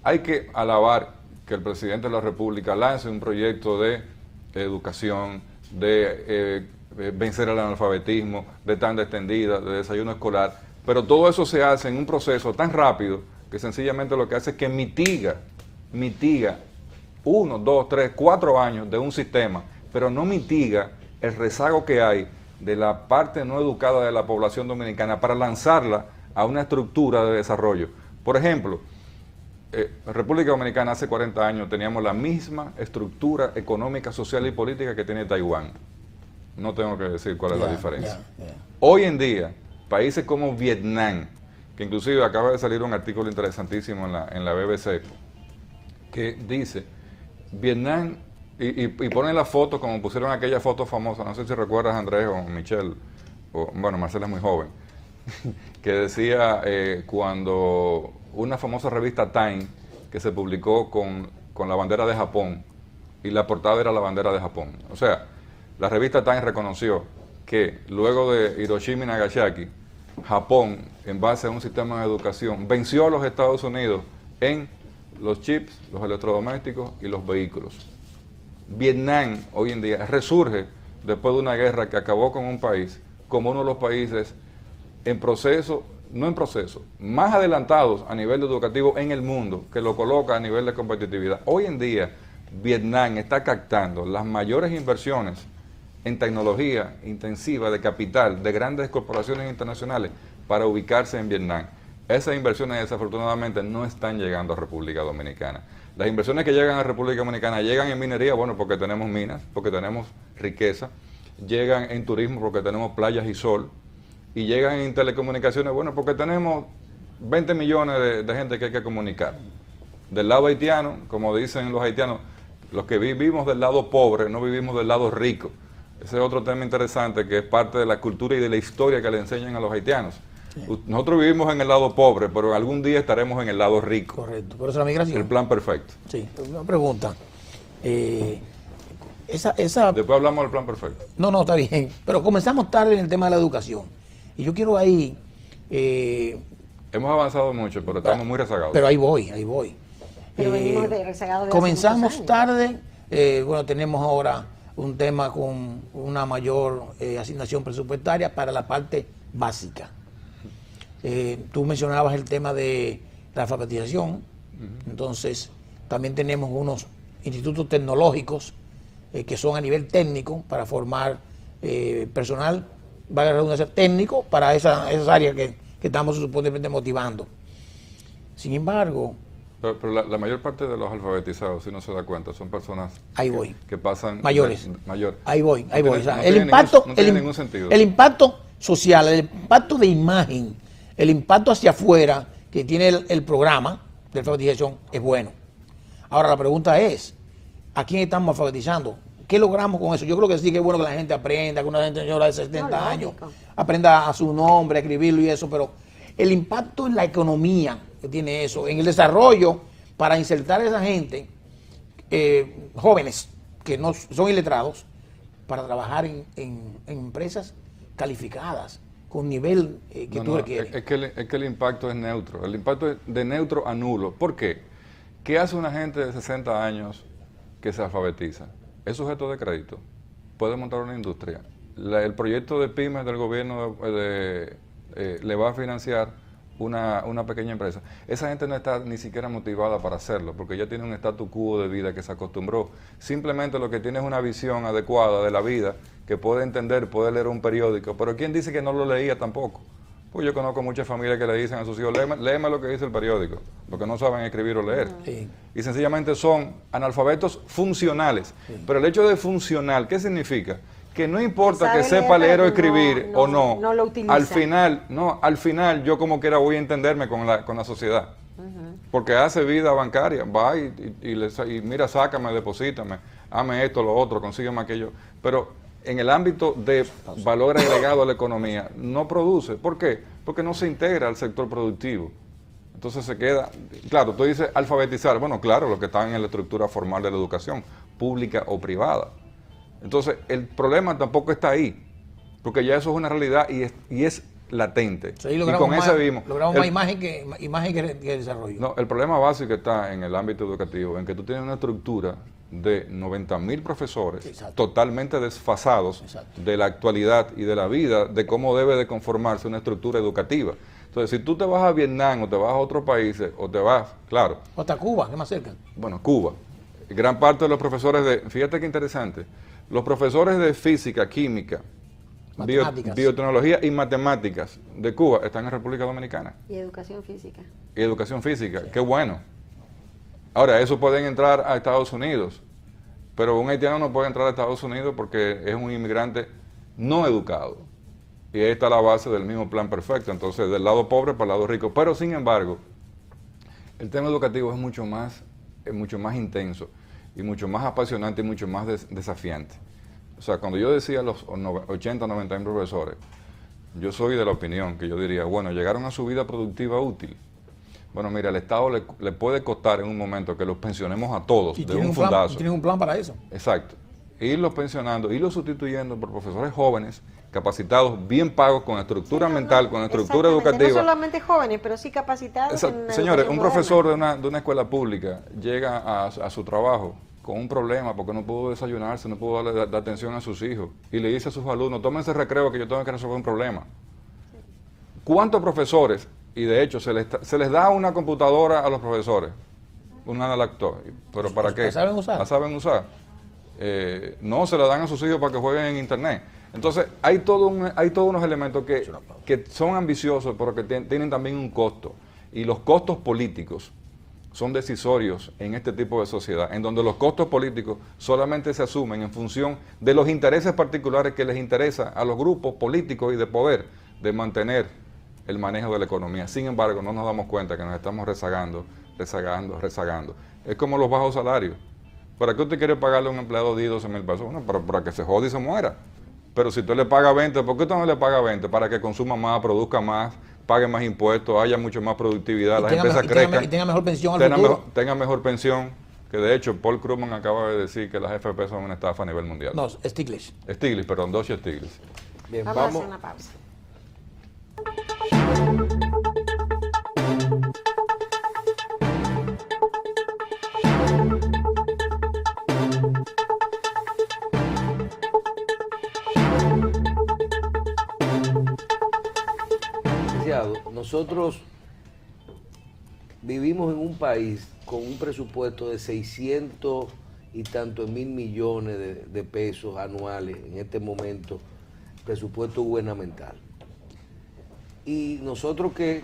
Hay que alabar que el presidente de la República lance un proyecto de educación, de vencer el analfabetismo, de tanda extendida, de desayuno escolar, pero todo eso se hace en un proceso tan rápido que sencillamente lo que hace es que mitiga 1, 2, 3, 4 años de un sistema, pero no mitiga el rezago que hay de la parte no educada de la población dominicana para lanzarla a una estructura de desarrollo. Por ejemplo, República Dominicana hace 40 años teníamos la misma estructura económica, social y política que tiene Taiwán. No tengo que decir cuál es la diferencia. Hoy en día, países como Vietnam, que inclusive acaba de salir un artículo interesantísimo en la BBC, que dice, Vietnam, y ponen la foto como pusieron aquella foto famosa, no sé si recuerdas, Andrés o Michelle, bueno, Marcela es muy joven, que decía cuando una famosa revista Time, que se publicó con la bandera de Japón, y la portada era la bandera de Japón. O sea, la revista Time reconoció que luego de Hiroshima y Nagasaki, Japón, en base a un sistema de educación, venció a los Estados Unidos en los chips, los electrodomésticos y los vehículos. Vietnam hoy en día resurge después de una guerra que acabó con un país como uno de los países en proceso, no en proceso, más adelantados a nivel educativo en el mundo, que lo coloca a nivel de competitividad. Hoy en día Vietnam está captando las mayores inversiones en tecnología intensiva de capital de grandes corporaciones internacionales para ubicarse en Vietnam. Esas inversiones desafortunadamente no están llegando a República Dominicana. Las inversiones que llegan a República Dominicana llegan en minería, bueno, porque tenemos minas, porque tenemos riqueza, llegan en turismo porque tenemos playas y sol, y llegan en telecomunicaciones, bueno, porque tenemos 20 millones de gente que hay que comunicar. Del lado haitiano, como dicen los haitianos, los que vivimos del lado pobre, no vivimos del lado rico. Ese es otro tema interesante que es parte de la cultura y de la historia que le enseñan a los haitianos. Sí. Nosotros vivimos en el lado pobre, pero algún día estaremos en el lado rico. Correcto, por eso la migración. El plan perfecto. Sí, una pregunta. Después hablamos del plan perfecto. No, está bien, pero comenzamos tarde en el tema de la educación. Y yo quiero ahí... Hemos avanzado mucho, pero estamos muy rezagados. Pero ahí voy. Pero venimos de rezagados de comenzamos hace tarde, bueno, tenemos ahora un tema con una mayor asignación presupuestaria para la parte básica. Tú mencionabas el tema de la alfabetización, entonces también tenemos unos institutos tecnológicos que son a nivel técnico para formar personal, valga la redundancia, técnico para esas áreas que estamos supuestamente motivando. Sin embargo... Pero la mayor parte de los alfabetizados, si no se da cuenta, son personas que pasan... Mayores. Ahí voy. O sea, el impacto... No tiene ningún sentido. El impacto social, el impacto de imagen, el impacto hacia afuera que tiene el programa de alfabetización es bueno. Ahora la pregunta es, ¿a quién estamos alfabetizando? ¿Qué logramos con eso? Yo creo que sí que es bueno que la gente aprenda, que una señora de 70 años aprenda a su nombre, a escribirlo y eso, pero el impacto en la economía que tiene eso, en el desarrollo para insertar a esa gente, jóvenes que no son iletrados, para trabajar en empresas calificadas, con nivel que tú requieres. Es que el impacto es neutro, el impacto es de neutro a nulo. ¿Por qué? ¿Qué hace una gente de 60 años que se alfabetiza? Es sujeto de crédito, puede montar una industria. El proyecto de pymes del gobierno le va a financiar una pequeña empresa. Esa gente no está ni siquiera motivada para hacerlo, porque ya tiene un status quo de vida que se acostumbró. Simplemente lo que tiene es una visión adecuada de la vida, que puede entender, puede leer un periódico, pero ¿quién dice que no lo leía tampoco? Pues yo conozco muchas familias que le dicen a sus hijos, léeme lo que dice el periódico, porque no saben escribir o leer. Sí. Y sencillamente son analfabetos funcionales. Sí. Pero el hecho de funcional, ¿qué significa? Que no importa que sepa leer o escribir o no, lo utiliza. Al final yo como quiera voy a entenderme con la sociedad. Porque hace vida bancaria, va y mira, sácame, deposítame, hazme esto, lo otro, consígueme aquello. Pero en el ámbito de valor agregado a la economía, no produce. ¿Por qué? Porque no se integra al sector productivo. Entonces se queda, claro, tú dices alfabetizar, bueno, claro, los que están en la estructura formal de la educación, pública o privada. Entonces, el problema tampoco está ahí, porque ya eso es una realidad y es latente. Sí, y con eso vimos. Logramos más imagen que desarrollo. No, el problema básico está en el ámbito educativo, en que tú tienes una estructura de 90.000 profesores. Exacto. Totalmente desfasados. Exacto. De la actualidad y de la vida, de cómo debe de conformarse una estructura educativa. Entonces, si tú te vas a Vietnam o te vas a otros países, o te vas, claro. O hasta Cuba, que es más cerca. Bueno, Cuba. Gran parte de los profesores fíjate qué interesante, los profesores de física, química, biotecnología y matemáticas de Cuba están en República Dominicana. Y educación física. Y educación física, qué bueno. Ahora, eso pueden entrar a Estados Unidos, pero un haitiano no puede entrar a Estados Unidos porque es un inmigrante no educado. Y ahí está la base del mismo plan perfecto, entonces del lado pobre para el lado rico. Pero sin embargo, el tema educativo es mucho más intenso y mucho más apasionante y mucho más desafiante. O sea, cuando yo decía los 80, 90 mil profesores, yo soy de la opinión que yo diría, bueno, llegaron a su vida productiva útil. Bueno, mira, el Estado le puede costar en un momento que los pensionemos a todos de un fundazo. ¿Tienen un plan para eso? Exacto. Irlos pensionando, irlos sustituyendo por profesores jóvenes, capacitados, bien pagos, con estructura mental, con estructura educativa. No solamente jóvenes, pero sí capacitados. Señores, un profesor de una escuela pública llega a su trabajo con un problema porque no pudo desayunarse, no pudo darle atención a sus hijos y le dice a sus alumnos, tómense recreo que yo tengo que resolver un problema. ¿Cuántos profesores, y de hecho se les da una computadora a los profesores, una laptop, pero ¿para qué? ¿La saben usar? ¿La saben usar? No, se la dan a sus hijos para que jueguen en internet. Entonces hay todos unos elementos que son ambiciosos, pero que tienen también un costo. Y los costos políticos son decisorios en este tipo de sociedad, en donde los costos políticos solamente se asumen en función de los intereses particulares que les interesa a los grupos políticos y de poder de mantener el manejo de la economía. Sin embargo, no nos damos cuenta que nos estamos rezagando. Es como los bajos salarios. ¿Para qué usted quiere pagarle a un empleado 10, 12 mil pesos? Bueno, para que se jode y se muera. Pero si usted le paga 20, ¿por qué usted no le paga 20? Para que consuma más, produzca más, pague más impuestos, haya mucho más productividad, las empresas crezcan. Y tenga mejor pensión al futuro. Tenga mejor pensión, que de hecho Paul Krugman acaba de decir que las FP son una estafa a nivel mundial. No, Stiglitz. Deutsche Stiglitz. Bien, Vamos a hacer una pausa. Nosotros vivimos en un país con un presupuesto de 600 y tantos mil millones de pesos anuales en este momento, presupuesto gubernamental. Y nosotros que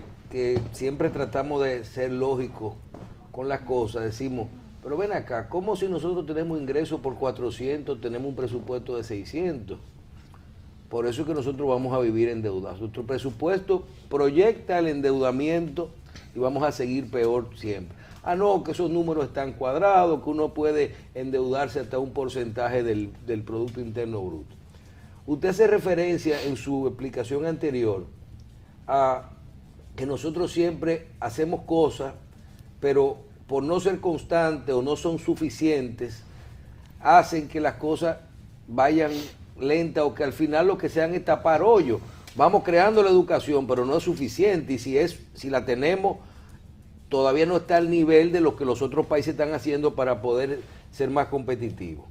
siempre tratamos de ser lógicos con las cosas, decimos, pero ven acá, ¿cómo si nosotros tenemos ingresos por 400, tenemos un presupuesto de 600? Por eso es que nosotros vamos a vivir endeudados. Nuestro presupuesto proyecta el endeudamiento y vamos a seguir peor siempre. Ah, no, que esos números están cuadrados, que uno puede endeudarse hasta un porcentaje del Producto Interno Bruto. Usted hace referencia en su explicación anterior a que nosotros siempre hacemos cosas, pero por no ser constantes o no son suficientes, hacen que las cosas vayan lenta o que al final lo que sean es tapar hoyos. Vamos creando la educación, pero no es suficiente, y si la tenemos, todavía no está al nivel de lo que los otros países están haciendo para poder ser más competitivos.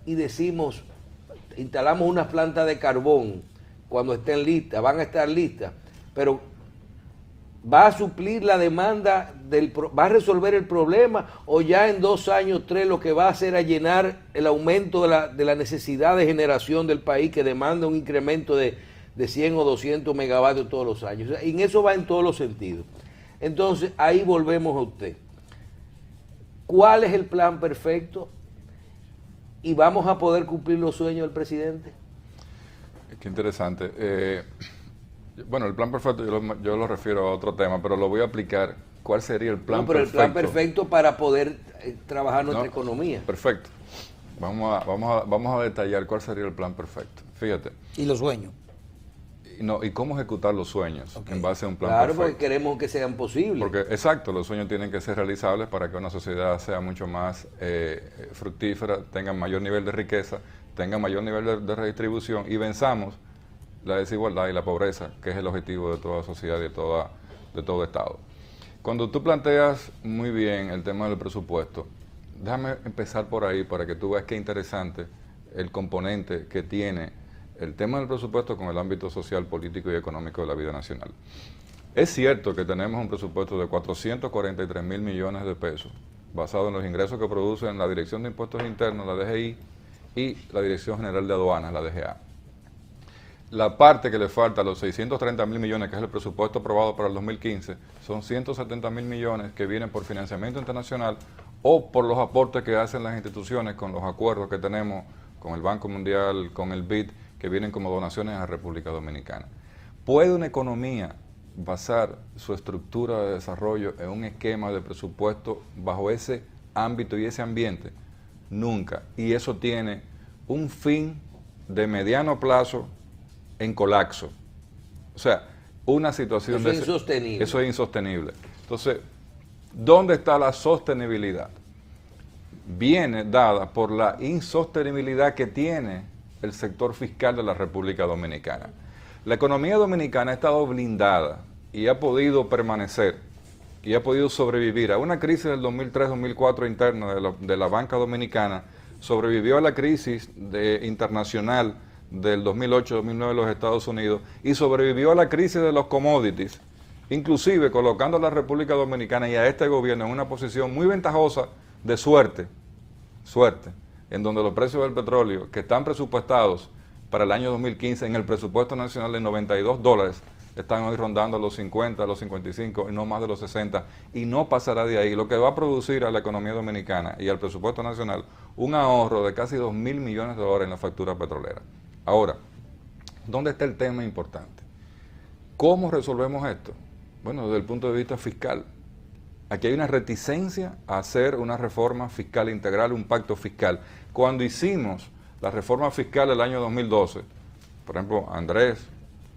Y decimos, instalamos unas plantas de carbón cuando estén listas, van a estar listas, pero ¿va a suplir la demanda, va a resolver el problema, o ya en 2 años, 3, lo que va a hacer es llenar el aumento de la necesidad de generación del país, que demanda un incremento de 100 o 200 megavatios todos los años? O sea, y en eso va en todos los sentidos. Entonces, ahí volvemos a usted. ¿Cuál es el plan perfecto? ¿Y vamos a poder cumplir los sueños del presidente? Qué interesante. Bueno, el plan perfecto yo lo refiero a otro tema, pero lo voy a aplicar. ¿Cuál sería el plan perfecto? El plan perfecto para poder trabajar nuestra economía. Perfecto. Vamos a detallar cuál sería el plan perfecto. Fíjate. ¿Y los sueños? ¿Y cómo ejecutar los sueños en base a un plan perfecto? Claro, porque queremos que sean posibles. Porque, exacto, los sueños tienen que ser realizables para que una sociedad sea mucho más fructífera, tenga mayor nivel de riqueza, tenga mayor nivel de redistribución y venzamos la desigualdad y la pobreza, que es el objetivo de toda sociedad y de todo Estado. Cuando tú planteas muy bien el tema del presupuesto, déjame empezar por ahí para que tú veas qué interesante el componente que tiene el tema del presupuesto con el ámbito social, político y económico de la vida nacional. Es cierto que tenemos un presupuesto de 443 mil millones de pesos, basado en los ingresos que producen la Dirección de Impuestos Internos, la DGI, y la Dirección General de Aduanas, la DGA. La parte que le falta, los 630 mil millones, que es el presupuesto aprobado para el 2015, son 170 mil millones que vienen por financiamiento internacional o por los aportes que hacen las instituciones con los acuerdos que tenemos con el Banco Mundial, con el BID, que vienen como donaciones a República Dominicana. ¿Puede una economía basar su estructura de desarrollo en un esquema de presupuesto bajo ese ámbito y ese ambiente? Nunca. Y eso tiene un fin de mediano plazo en colapso. O sea, una situación eso es insostenible. Eso es insostenible. Entonces, ¿dónde está la sostenibilidad? Viene dada por la insostenibilidad que tiene el sector fiscal de la República Dominicana. La economía dominicana ha estado blindada y ha podido permanecer y ha podido sobrevivir a una crisis del 2003-2004 interna de la banca dominicana, sobrevivió a la crisis internacional del 2008-2009 de los Estados Unidos y sobrevivió a la crisis de los commodities, inclusive colocando a la República Dominicana y a este gobierno en una posición muy ventajosa de suerte, en donde los precios del petróleo, que están presupuestados para el año 2015 en el presupuesto nacional de $92, están hoy rondando los 50, los 55 y no más de los 60, y no pasará de ahí, lo que va a producir a la economía dominicana y al presupuesto nacional un ahorro de casi 2.000 millones de dólares en la factura petrolera. Ahora, ¿dónde está el tema importante? ¿Cómo resolvemos esto? Bueno, desde el punto de vista fiscal. Aquí hay una reticencia a hacer una reforma fiscal integral, un pacto fiscal. Cuando hicimos la reforma fiscal del año 2012, por ejemplo, Andrés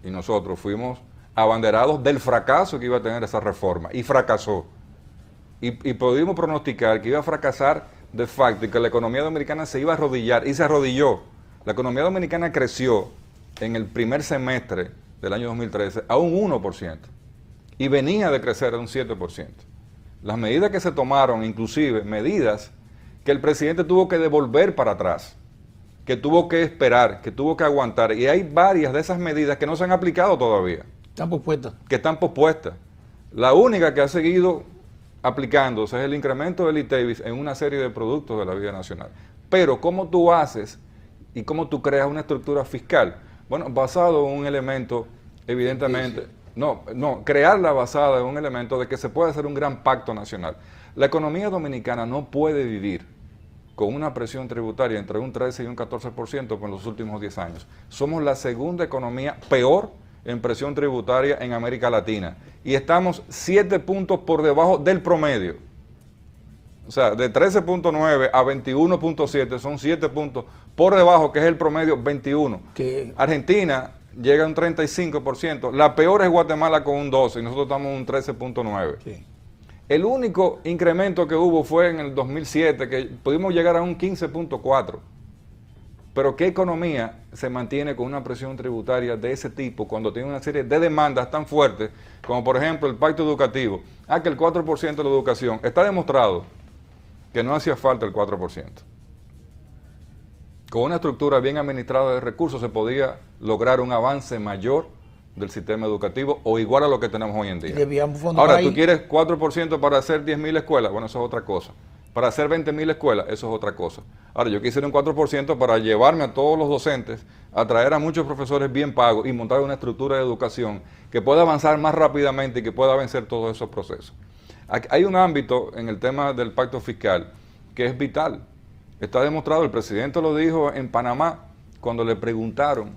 y nosotros fuimos abanderados del fracaso que iba a tener esa reforma, y fracasó. Y pudimos pronosticar que iba a fracasar de facto y que la economía dominicana se iba a arrodillar, y se arrodilló. La economía dominicana creció en el primer semestre del año 2013 a un 1%, y venía de crecer a un 7%. Las medidas que se tomaron, inclusive medidas que el presidente tuvo que devolver para atrás, que tuvo que esperar, que tuvo que aguantar, y hay varias de esas medidas que no se han aplicado todavía. Están pospuestas. Que están pospuestas. La única que ha seguido aplicándose es el incremento del ITEVIS en una serie de productos de la vida nacional. Pero ¿cómo tú haces y cómo tú creas una estructura fiscal? Bueno, basado en un elemento, evidentemente, crearla basada en un elemento de que se puede hacer un gran pacto nacional. La economía dominicana no puede vivir con una presión tributaria entre un 13 y un 14% por los últimos 10 años. Somos la segunda economía peor en presión tributaria en América Latina y estamos 7 puntos por debajo del promedio. O sea, de 13.9 a 21.7 son 7 puntos por debajo, que es el promedio 21. Que Argentina llega a un 35%, la peor es Guatemala con un 12% y nosotros estamos en un 13.9%. sí. El único incremento que hubo fue en el 2007, que pudimos llegar a un 15.4%. Pero ¿qué economía se mantiene con una presión tributaria de ese tipo cuando tiene una serie de demandas tan fuertes como por ejemplo el pacto educativo? Que el 4% de la educación, está demostrado que no hacía falta el 4%. Con una estructura bien administrada de recursos se podía lograr un avance mayor del sistema educativo o igual a lo que tenemos hoy en día. Ahora, ¿tú quieres 4% para hacer 10.000 escuelas? Bueno, eso es otra cosa. Para hacer 20.000 escuelas, eso es otra cosa. Ahora, yo quisiera un 4% para llevarme a todos los docentes, atraer a muchos profesores bien pagos y montar una estructura de educación que pueda avanzar más rápidamente y que pueda vencer todos esos procesos. Hay un ámbito en el tema del pacto fiscal que es vital. Está demostrado, el presidente lo dijo en Panamá cuando le preguntaron,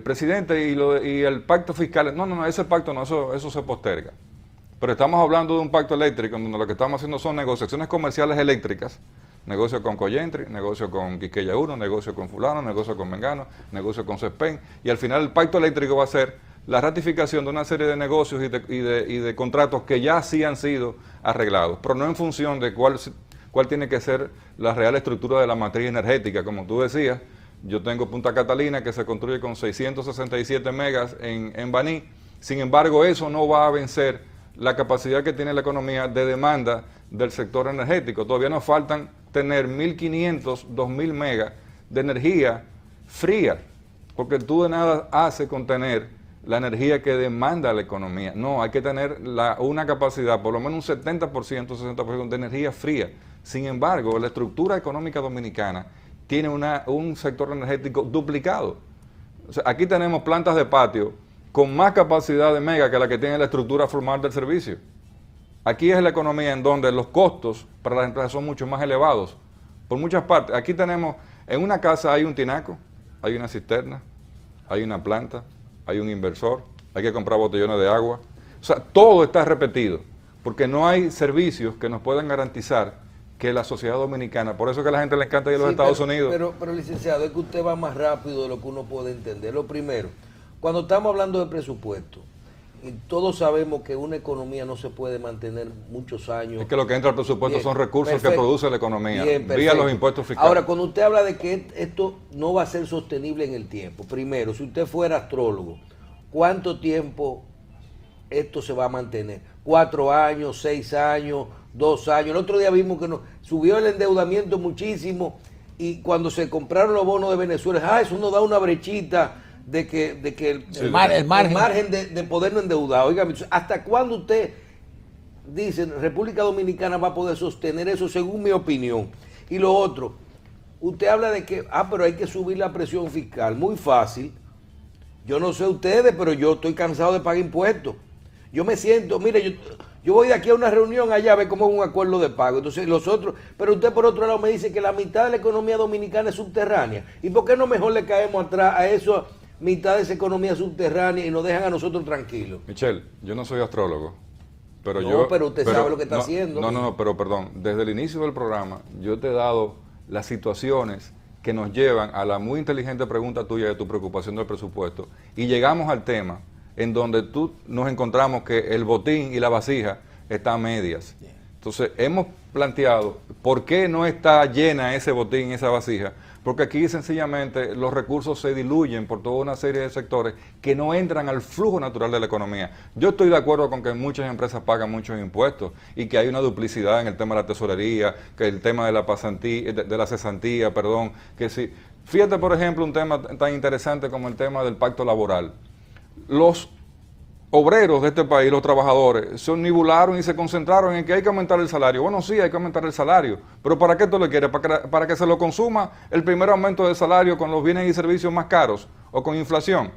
presidente, ¿y el pacto fiscal? No, ese pacto no, eso se posterga. Pero estamos hablando de un pacto eléctrico donde lo que estamos haciendo son negociaciones comerciales eléctricas, negocio con Coyentri, negocio con Quisqueya 1, negocio con fulano, negocio con Mengano, negocio con CESPEN, y al final el pacto eléctrico va a ser la ratificación de una serie de negocios y de contratos que ya sí han sido arreglados, pero no en función de cuál tiene que ser la real estructura de la matriz energética. Como tú decías, yo tengo Punta Catalina que se construye con 667 megas en Baní, sin embargo eso no va a vencer la capacidad que tiene la economía de demanda del sector energético. Todavía nos faltan tener 1.500, 2.000 megas de energía fría, porque tú de nada haces con tener la energía que demanda la economía. No, hay que tener una capacidad, por lo menos un 70%, 60% de energía fría. Sin embargo, la estructura económica dominicana tiene un sector energético duplicado. O sea, aquí tenemos plantas de patio con más capacidad de mega que la que tiene la estructura formal del servicio. Aquí es la economía en donde los costos para las empresas son mucho más elevados. Por muchas partes. Aquí tenemos, en una casa hay un tinaco, hay una cisterna, hay una planta, hay un inversor, hay que comprar botellones de agua. O sea, todo está repetido, porque no hay servicios que nos puedan garantizar que la sociedad dominicana, por eso que a la gente le encanta ir a los Estados Unidos. Pero licenciado, es que usted va más rápido de lo que uno puede entender. Lo primero, cuando estamos hablando de presupuesto, y todos sabemos que una economía no se puede mantener muchos años. Es que lo que entra al presupuesto son recursos que produce la economía, Bien, vía los impuestos fiscales. Ahora, cuando usted habla de que esto no va a ser sostenible en el tiempo, primero, si usted fuera astrólogo, ¿cuánto tiempo esto se va a mantener? ¿4 años, 6 años, 2 años? El otro día vimos que subió el endeudamiento muchísimo y cuando se compraron los bonos de Venezuela, eso nos da una brechita de que el margen de podernos endeudar. Oiga, ¿hasta cuándo usted dice República Dominicana va a poder sostener eso, según mi opinión? Y lo otro, usted habla de que, pero hay que subir la presión fiscal. Muy fácil. Yo no sé ustedes, pero yo estoy cansado de pagar impuestos. Yo me siento, mire, yo voy de aquí a una reunión allá a ver cómo es un acuerdo de pago. Entonces los otros, pero usted por otro lado me dice que la mitad de la economía dominicana es subterránea. ¿Y por qué no mejor le caemos atrás a eso, mitad de esa economía subterránea, y nos dejan a nosotros tranquilos? Michelle, yo no soy astrólogo, pero pero usted sabe lo que está haciendo. No, pero perdón, desde el inicio del programa yo te he dado las situaciones que nos llevan a la muy inteligente pregunta tuya de tu preocupación del presupuesto, y llegamos al tema en donde nos encontramos que el botín y la vasija están a medias. Entonces hemos planteado por qué no está llena ese botín y esa vasija, porque aquí sencillamente los recursos se diluyen por toda una serie de sectores que no entran al flujo natural de la economía. Yo estoy de acuerdo con que muchas empresas pagan muchos impuestos y que hay una duplicidad en el tema de la tesorería, que el tema de la pasantía, de la cesantía, perdón, que sí. Fíjate, por ejemplo, un tema tan interesante como el tema del pacto laboral. Los obreros de este país, los trabajadores, se nivelaron y se concentraron en que hay que aumentar el salario. Bueno, sí, hay que aumentar el salario, pero ¿para qué tú lo quieres? ¿Para que se lo consuma el primer aumento de salario con los bienes y servicios más caros o con inflación?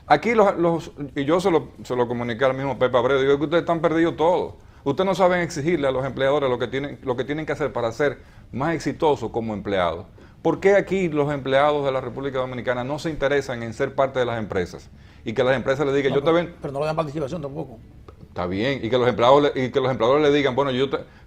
Aquí y yo se lo comuniqué al mismo Pepe Abreu, digo que ustedes están perdidos todos. Ustedes no saben exigirle a los empleadores lo que tienen que hacer para ser más exitosos como empleados. ¿Por qué aquí los empleados de la República Dominicana no se interesan en ser parte de las empresas? Y que las empresas le digan, no, yo te ven... Pero no le dan participación tampoco. Está bien, y que los empleadores le digan, bueno,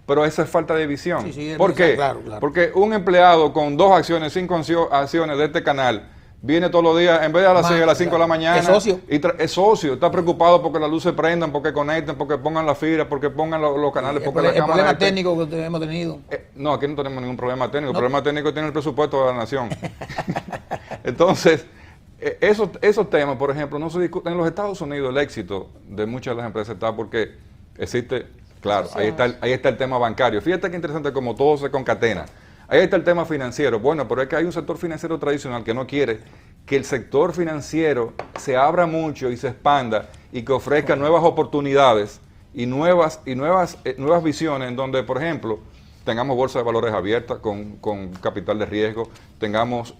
pero esa es falta de visión. Sí, ¿Por qué? Claro. Porque un empleado con 2 acciones, 5 acciones de este canal, viene todos los días, en vez de a las 6, a las 5 de la mañana. ¿Es socio? Es socio, está preocupado porque las luces prendan, porque conecten, porque pongan la fibra, porque pongan los canales, porque la cámara... El problema técnico que hemos tenido. No, aquí no tenemos ningún problema técnico. El problema técnico tiene el presupuesto de la nación. Entonces, esos temas, por ejemplo, no se discuten. En los Estados Unidos el éxito de muchas de las empresas está porque existe, claro, ahí está el tema bancario. Fíjate qué interesante como todo se concatena. Ahí está el tema financiero. Bueno, pero es que hay un sector financiero tradicional que no quiere que el sector financiero se abra mucho y se expanda y que ofrezca nuevas oportunidades y nuevas visiones en donde, por ejemplo, tengamos bolsa de valores abiertas con capital de riesgo, tengamos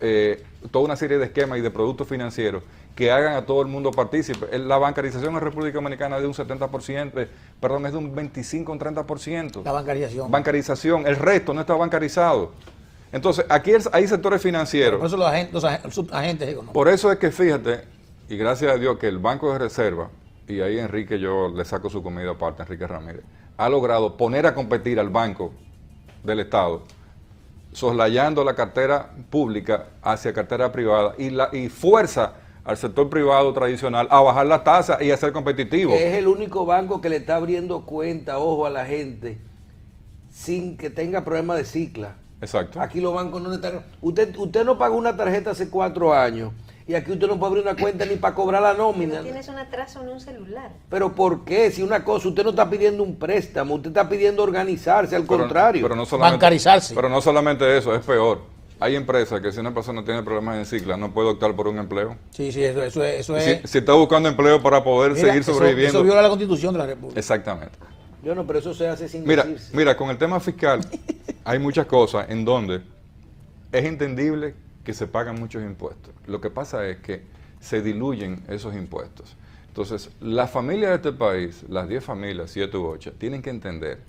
toda una serie de esquemas y de productos financieros que hagan a todo el mundo partícipe. La bancarización en la República Dominicana es de un 70%, perdón, es de un 25, un 30%. La bancarización. Bancarización, el resto no está bancarizado. Entonces, aquí hay sectores financieros. Por eso los subagentes económicos. Por eso es que fíjate, y gracias a Dios que el Banco de Reserva, y ahí Enrique, yo le saco su comida aparte, Enrique Ramírez, ha logrado poner a competir al Banco del Estado, soslayando la cartera pública hacia cartera privada y fuerza al sector privado tradicional a bajar las tasas y a ser competitivo. Es el único banco que le está abriendo cuenta, ojo, a la gente sin que tenga problemas de cicla. Exacto. Aquí los bancos no están... Usted no pagó una tarjeta hace 4 años y aquí usted no puede abrir una cuenta ni para cobrar la nómina. No tienes un atraso en un celular. Pero ¿por qué? Si una cosa, usted no está pidiendo un préstamo, usted está pidiendo organizarse, al contrario. Pero no solamente, bancarizarse. Pero no solamente eso, es peor. Hay empresas que si una persona tiene problemas en cicla no puede optar por un empleo. Sí, eso es. Si está buscando empleo para poder seguir sobreviviendo. Eso viola la Constitución de la República. Exactamente. Yo no, pero eso se hace sin Mira, decirse. mira, con el tema fiscal hay muchas cosas en donde es entendible que se pagan muchos impuestos. Lo que pasa es que se diluyen esos impuestos. Entonces, las familias de este país, las 10 familias, 7 u 8, tienen que entender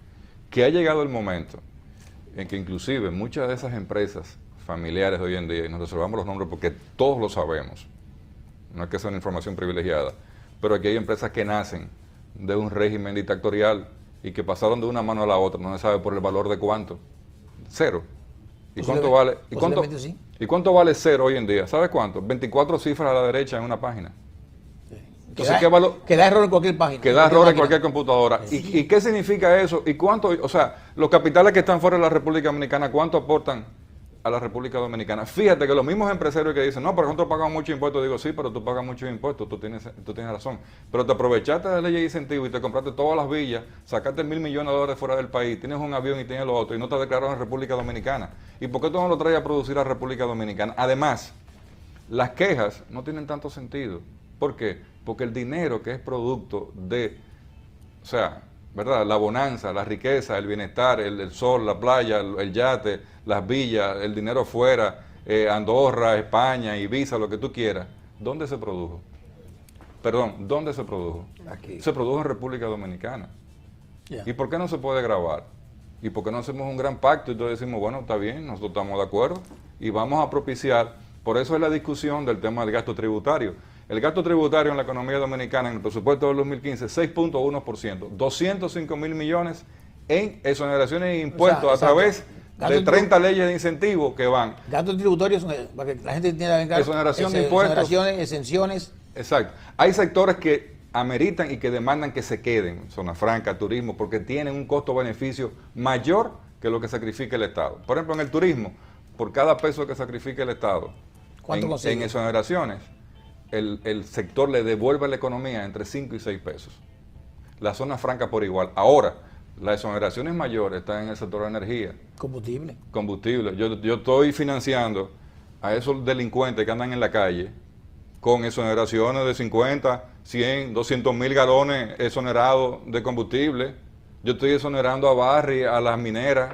que ha llegado el momento en que inclusive muchas de esas empresas familiares de hoy en día, y nos reservamos los nombres porque todos lo sabemos, no es que sea una información privilegiada, pero aquí hay empresas que nacen de un régimen dictatorial y que pasaron de una mano a la otra, no se sabe por el valor de cuánto, cero. ¿Y cuánto vale? Sí. ¿Y cuánto vale cero hoy en día? ¿Sabes cuánto? 24 cifras a la derecha en una página. Entonces, ¿qué valor? Que da error en cualquier página. Que da error en cualquier computadora. ¿Y qué significa eso? ¿Y cuánto? O sea, los capitales que están fuera de la República Dominicana, ¿cuánto aportan a la República Dominicana? Fíjate que los mismos empresarios que dicen, no, pero nosotros pagamos muchos impuestos, digo, sí, pero tú pagas muchos impuestos, tú tienes razón. Pero te aprovechaste de la ley de incentivo y te compraste todas las villas, sacaste $1.000 millones fuera del país, tienes un avión y tienes lo otro y no te declararon en República Dominicana. ¿Y por qué tú no lo traes a producir a República Dominicana? Además, las quejas no tienen tanto sentido. ¿Por qué? Porque el dinero que es producto de, o sea, ¿verdad? La bonanza, la riqueza, el bienestar, el sol, la playa, el yate, las villas, el dinero fuera, Andorra, España, Ibiza, lo que tú quieras. ¿Dónde se produjo? Perdón, ¿dónde se produjo? Aquí. Se produjo en República Dominicana. Ya. ¿Y por qué no se puede grabar? ¿Y por qué no hacemos un gran pacto y entonces decimos, bueno, está bien, nosotros estamos de acuerdo y vamos a propiciar? Por eso es la discusión del tema del gasto tributario. El gasto tributario en la economía dominicana en el presupuesto del 2015, 6.1%, 205 mil millones en exoneraciones e impuestos, O sea, a través gasto de 30 leyes de incentivo que van. Gastos tributarios, para que la gente entienda bien claro. Exoneración de impuestos. Exoneraciones, exenciones. Exacto. Hay sectores que ameritan y que demandan que se queden, zona franca, turismo, porque tienen un costo-beneficio mayor que lo que sacrifica el Estado. Por ejemplo, en el turismo, por cada peso que sacrifica el Estado ¿Cuánto consigue? en exoneraciones, el sector le devuelve a la economía entre 5 y 6 pesos. La zona franca por igual. Ahora, las exoneraciones mayores están en el sector de energía. Combustible. Yo estoy financiando a esos delincuentes que andan en la calle con exoneraciones de 50, 100, 200 mil galones exonerados de combustible. Yo estoy exonerando a Barry, a las mineras,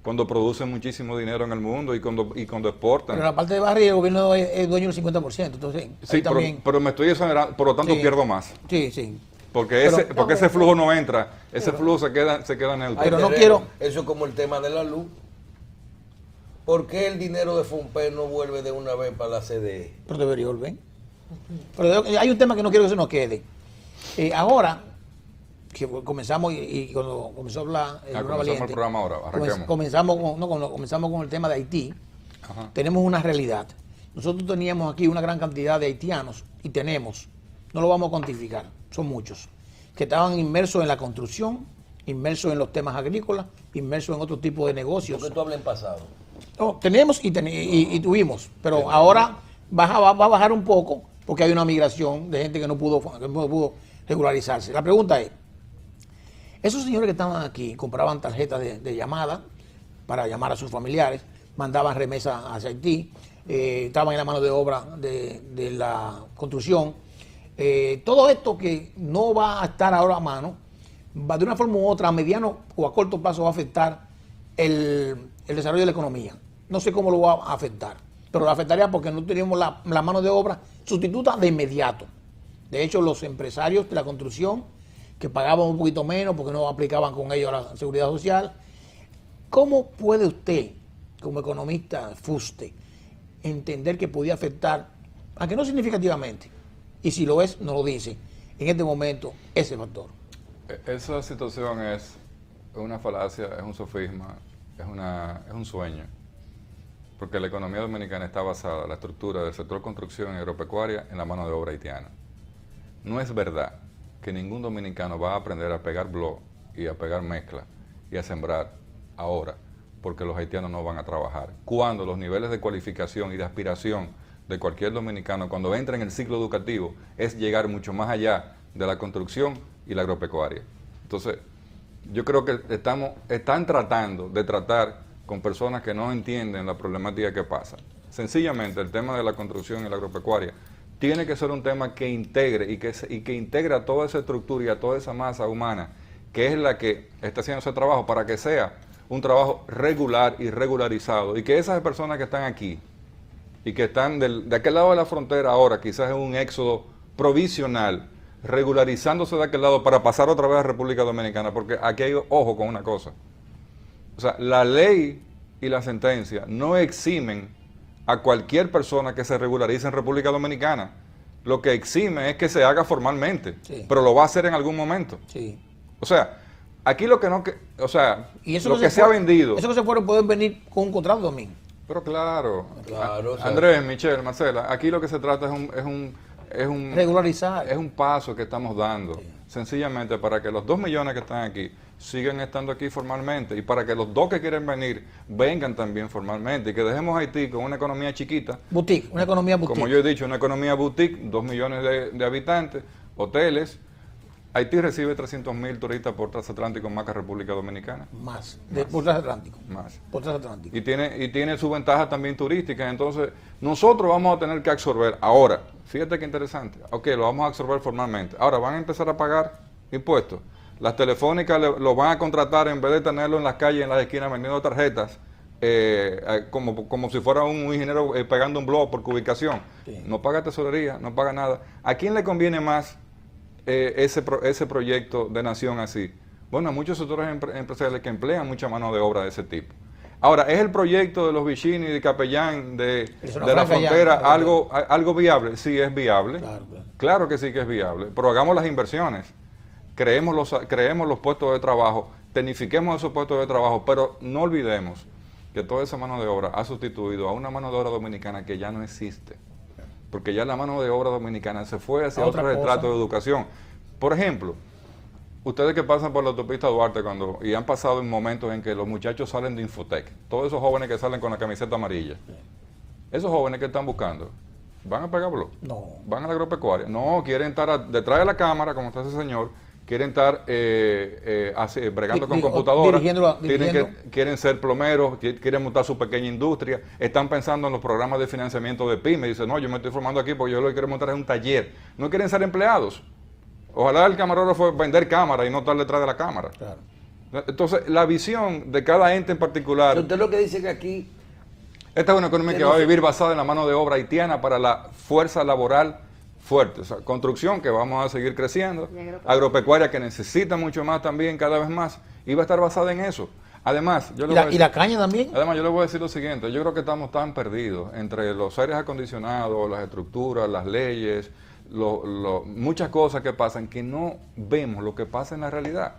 cuando producen muchísimo dinero en el mundo y cuando exportan. Pero la parte de Barry, el gobierno es dueño del 50%. Entonces, sí, también... pero me estoy exonerando, por lo tanto Sí. pierdo más. Sí, sí. Porque ese flujo no entra, ese flujo se queda neutro. Pero no quiero... Eso es como el tema de la luz. ¿Por qué el dinero de FOMPE no vuelve de una vez para la CDE? Pero debería volver. Pero hay un tema que no quiero que se nos quede. Ahora, que comenzamos y cuando comenzó a hablar comenzamos el programa ahora, arranquemos. Comenzamos con el tema de Haití. Ajá. Tenemos una realidad. Nosotros teníamos aquí una gran cantidad de haitianos y tenemos, no lo vamos a cuantificar, son muchos, que estaban inmersos en la construcción, inmersos en los temas agrícolas, inmersos en otro tipo de negocios. ¿Por qué tú hablas en pasado? No, tenemos y tuvimos, pero ahora va a bajar un poco porque hay una migración de gente que no pudo regularizarse. La pregunta es, esos señores que estaban aquí compraban tarjetas de llamada para llamar a sus familiares, mandaban remesas hacia Haití, estaban en la mano de obra de la construcción. Todo esto que no va a estar ahora a mano, va de una forma u otra, a mediano o a corto plazo va a afectar el desarrollo de la economía. No sé cómo lo va a afectar, pero lo afectaría porque no teníamos la mano de obra sustituta de inmediato. De hecho, los empresarios de la construcción, que pagaban un poquito menos porque no aplicaban con ellos la seguridad social. ¿Cómo puede usted, como economista fuste, entender que podía afectar, aunque no significativamente, y si lo es, no lo dice, en este momento, ese factor? Esa situación es una falacia, es un sofisma, es un sueño, porque la economía dominicana está basada, la estructura del sector construcción y agropecuaria, en la mano de obra haitiana. No es verdad que ningún dominicano va a aprender a pegar blog y a pegar mezcla y a sembrar ahora, porque los haitianos no van a trabajar. Cuando los niveles de cualificación y de aspiración de cualquier dominicano, cuando entra en el ciclo educativo, es llegar mucho más allá de la construcción y la agropecuaria. Entonces, yo creo que están tratando de tratar con personas que no entienden la problemática que pasa. Sencillamente, el tema de la construcción y la agropecuaria tiene que ser un tema que integre y que integre a toda esa estructura y a toda esa masa humana, que es la que está haciendo ese trabajo, para que sea un trabajo regular y regularizado, y que esas personas que están aquí y que están de aquel lado de la frontera ahora, quizás en un éxodo provisional, regularizándose de aquel lado para pasar otra vez a República Dominicana, porque aquí hay ojo con una cosa. O sea, la ley y la sentencia no eximen a cualquier persona que se regularice en República Dominicana. Lo que exime es que se haga formalmente, sí, pero lo va a hacer en algún momento. Sí. O sea, aquí lo que no, o sea, Y eso lo que se ha vendido. Eso que se fueron pueden venir con un contrato también. Pero claro, Claro, o sea, Andrés, Michelle, Marcela, aquí lo que se trata es un Regularizar. es un paso que estamos dando, sencillamente para que los 2 millones que están aquí sigan estando aquí formalmente, y para que los 2 que quieren venir vengan también formalmente, y que dejemos a Haití con una economía chiquita, Boutique, una economía boutique. como yo he dicho, una economía boutique, 2 millones de habitantes, hoteles. Haití recibe 300.000 turistas por transatlántico más que República Dominicana. Más. Por transatlántico. Más. Por transatlántico. Y tiene su ventaja también turística. Entonces, nosotros vamos a tener que absorber. Ahora, fíjate qué interesante. Ok, lo vamos a absorber formalmente. Ahora, van a empezar a pagar impuestos. Las telefónicas lo van a contratar, en vez de tenerlo en las calles, en las esquinas, vendiendo tarjetas, como si fuera un ingeniero pegando un blog por ubicación. Sí. No paga tesorería, no paga nada. ¿A quién le conviene más ese proyecto de nación así? Bueno, a muchos sectores empresariales que emplean mucha mano de obra de ese tipo. Ahora, ¿es el proyecto de los Vicini y de Capellán de la frontera algo viable? Sí, es viable. Claro, claro. Claro que sí que es viable, pero hagamos las inversiones, creemos los puestos de trabajo, tecnifiquemos esos puestos de trabajo, pero no olvidemos que toda esa mano de obra ha sustituido a una mano de obra dominicana que ya no existe, porque ya la mano de obra dominicana se fue hacia otro retrato de educación. Por ejemplo, ustedes que pasan por la autopista Duarte y han pasado en momentos en que los muchachos salen de Infotec, todos esos jóvenes que salen con la camiseta amarilla, esos jóvenes que están buscando, ¿van a pegar blog? No. ¿Van a la agropecuaria? No, quieren estar detrás de la cámara, como está ese señor, quieren estar bregando con computadoras, quieren ser plomeros, quieren montar su pequeña industria, están pensando en los programas de financiamiento de pymes, dicen, no, yo me estoy formando aquí porque yo lo que quiero montar es un taller. No quieren ser empleados. Ojalá el camarógrafo vender cámara y no estar detrás de la cámara. Claro. Entonces, la visión de cada ente en particular. usted lo que dice que aquí Esta es una economía que va a vivir basada en la mano de obra haitiana para la fuerza laboral fuerte. O sea, construcción que vamos a seguir creciendo, agropecuaria que necesita mucho más también, cada vez más, y va a estar basada en eso. Además, ¿Y la caña también? Además, yo le voy a decir lo siguiente, yo creo que estamos tan perdidos entre los aires acondicionados, las estructuras, las leyes, muchas cosas que pasan, que no vemos lo que pasa en la realidad.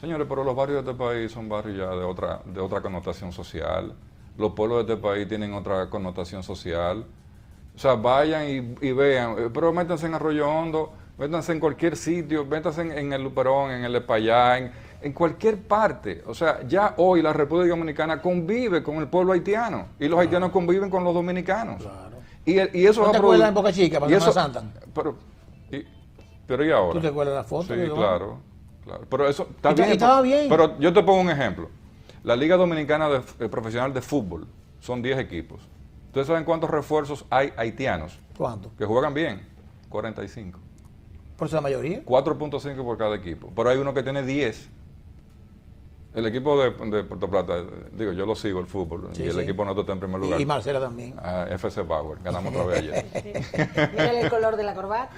Señores, pero los barrios de este país son barrios ya de otra connotación social. Los pueblos de este país tienen otra connotación social. O sea, vayan y vean, pero métanse en Arroyo Hondo, métanse en cualquier sitio, métanse en el Luperón, en el Espallá, en cualquier parte. O sea, ya hoy la República Dominicana convive con el pueblo haitiano y los haitianos conviven con los dominicanos. Claro. Y eso ¿No te acuerdas en Boca Chica, para Semana Santa? Pero ¿y ahora? ¿Tú te acuerdas de la foto? Sí, claro. Pero eso está bien. Estaba bien. Pero yo te pongo un ejemplo. La Liga Dominicana Profesional de Fútbol son 10 equipos. ¿Ustedes saben cuántos refuerzos hay haitianos? ¿Cuánto? Que juegan bien. 45. ¿Por eso la mayoría? 4.5 por cada equipo. Pero hay uno que tiene 10. El equipo de Puerto Plata, digo, yo lo sigo el fútbol, sí, y el equipo nuestro está en primer lugar. Y Marcela también. FC Power, ganamos otra vez ayer. Sí. Mírale el color de la corbata.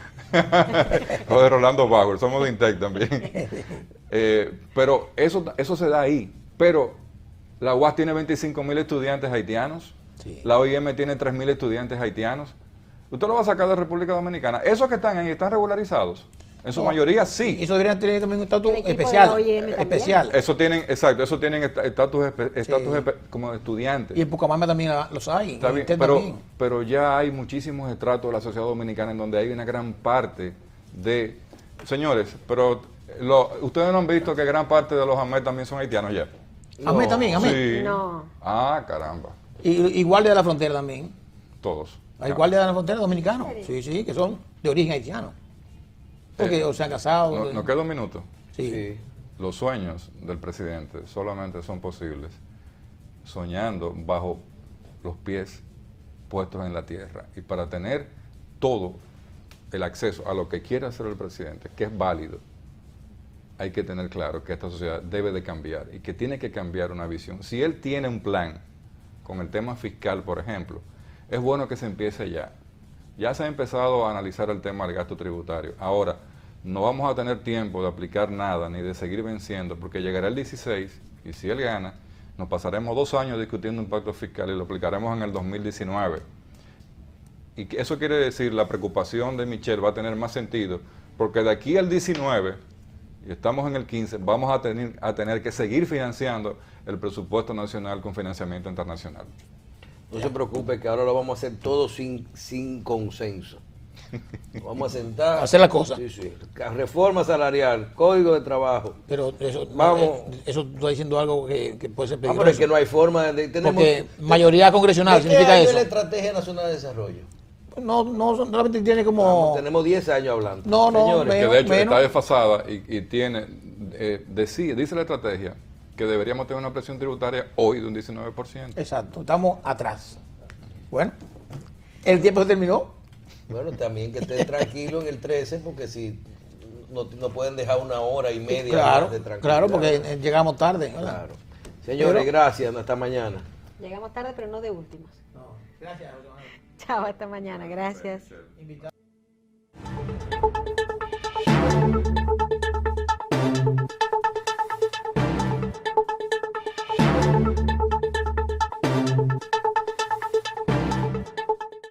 O de Rolando Power, somos de Intec también. Pero eso se da ahí. Pero la UAS tiene 25.000 estudiantes haitianos, sí. La OIM tiene 3.000 estudiantes haitianos. ¿Usted lo va a sacar de República Dominicana? Esos que están ahí, ¿están regularizados? En su mayoría sí. Y eso deberían tener también un estatus especial. Eso tienen estatus como de estudiantes. Y en Pucamama también los hay. Está bien, pero ya hay muchísimos estratos de la sociedad dominicana en donde hay una gran parte de... Señores, pero ustedes no han visto que gran parte de los AME también son haitianos ya. ¿AME también? ¿AME? Sí. No. Ah, caramba. Y guardia de la frontera también. Todos. Hay guardias de la frontera dominicanos. Sí, que son de origen haitiano. Porque o se han casado. ¿Nos queda un minuto? Sí. Los sueños del presidente solamente son posibles soñando bajo los pies puestos en la tierra. Y para tener todo el acceso a lo que quiere hacer el presidente, que es válido, hay que tener claro que esta sociedad debe de cambiar y que tiene que cambiar una visión. Si él tiene un plan con el tema fiscal, por ejemplo, es bueno que se empiece ya. Ya se ha empezado a analizar el tema del gasto tributario. Ahora, no vamos a tener tiempo de aplicar nada ni de seguir venciendo, porque llegará el 16 y si él gana, nos pasaremos 2 años discutiendo un pacto fiscal y lo aplicaremos en el 2019. Y eso quiere decir, la preocupación de Michelle va a tener más sentido, porque de aquí al 19, y estamos en el 15, vamos a tener que seguir financiando el presupuesto nacional con financiamiento internacional. No se preocupe que ahora lo vamos a hacer todo sin consenso. Nos vamos a sentar. Hacer la cosa. Sí, sí. Reforma salarial, código de trabajo. Pero eso, Vamos. Eso está diciendo algo que puede ser Ah, peligroso. pero es que no hay forma de... Porque mayoría congresional ¿De qué significa año eso. es la Estrategia Nacional de Desarrollo? No, solamente tiene como... Tenemos 10 años hablando. No, Señores, menos. Que de hecho está desfasada y tiene, dice la estrategia que deberíamos tener una presión tributaria hoy de un 19%. Exacto, estamos atrás. Bueno, el tiempo se terminó. Bueno, también que estén tranquilos en el 13, porque si no pueden dejar 1 hora y media Claro, de tranquilidad. claro, porque llegamos tarde. ¿verdad? Claro. Señores, Pero- gracias. Hasta mañana. Llegamos tarde, pero no de últimos. Gracias. Chao, hasta mañana. Gracias. Invitado.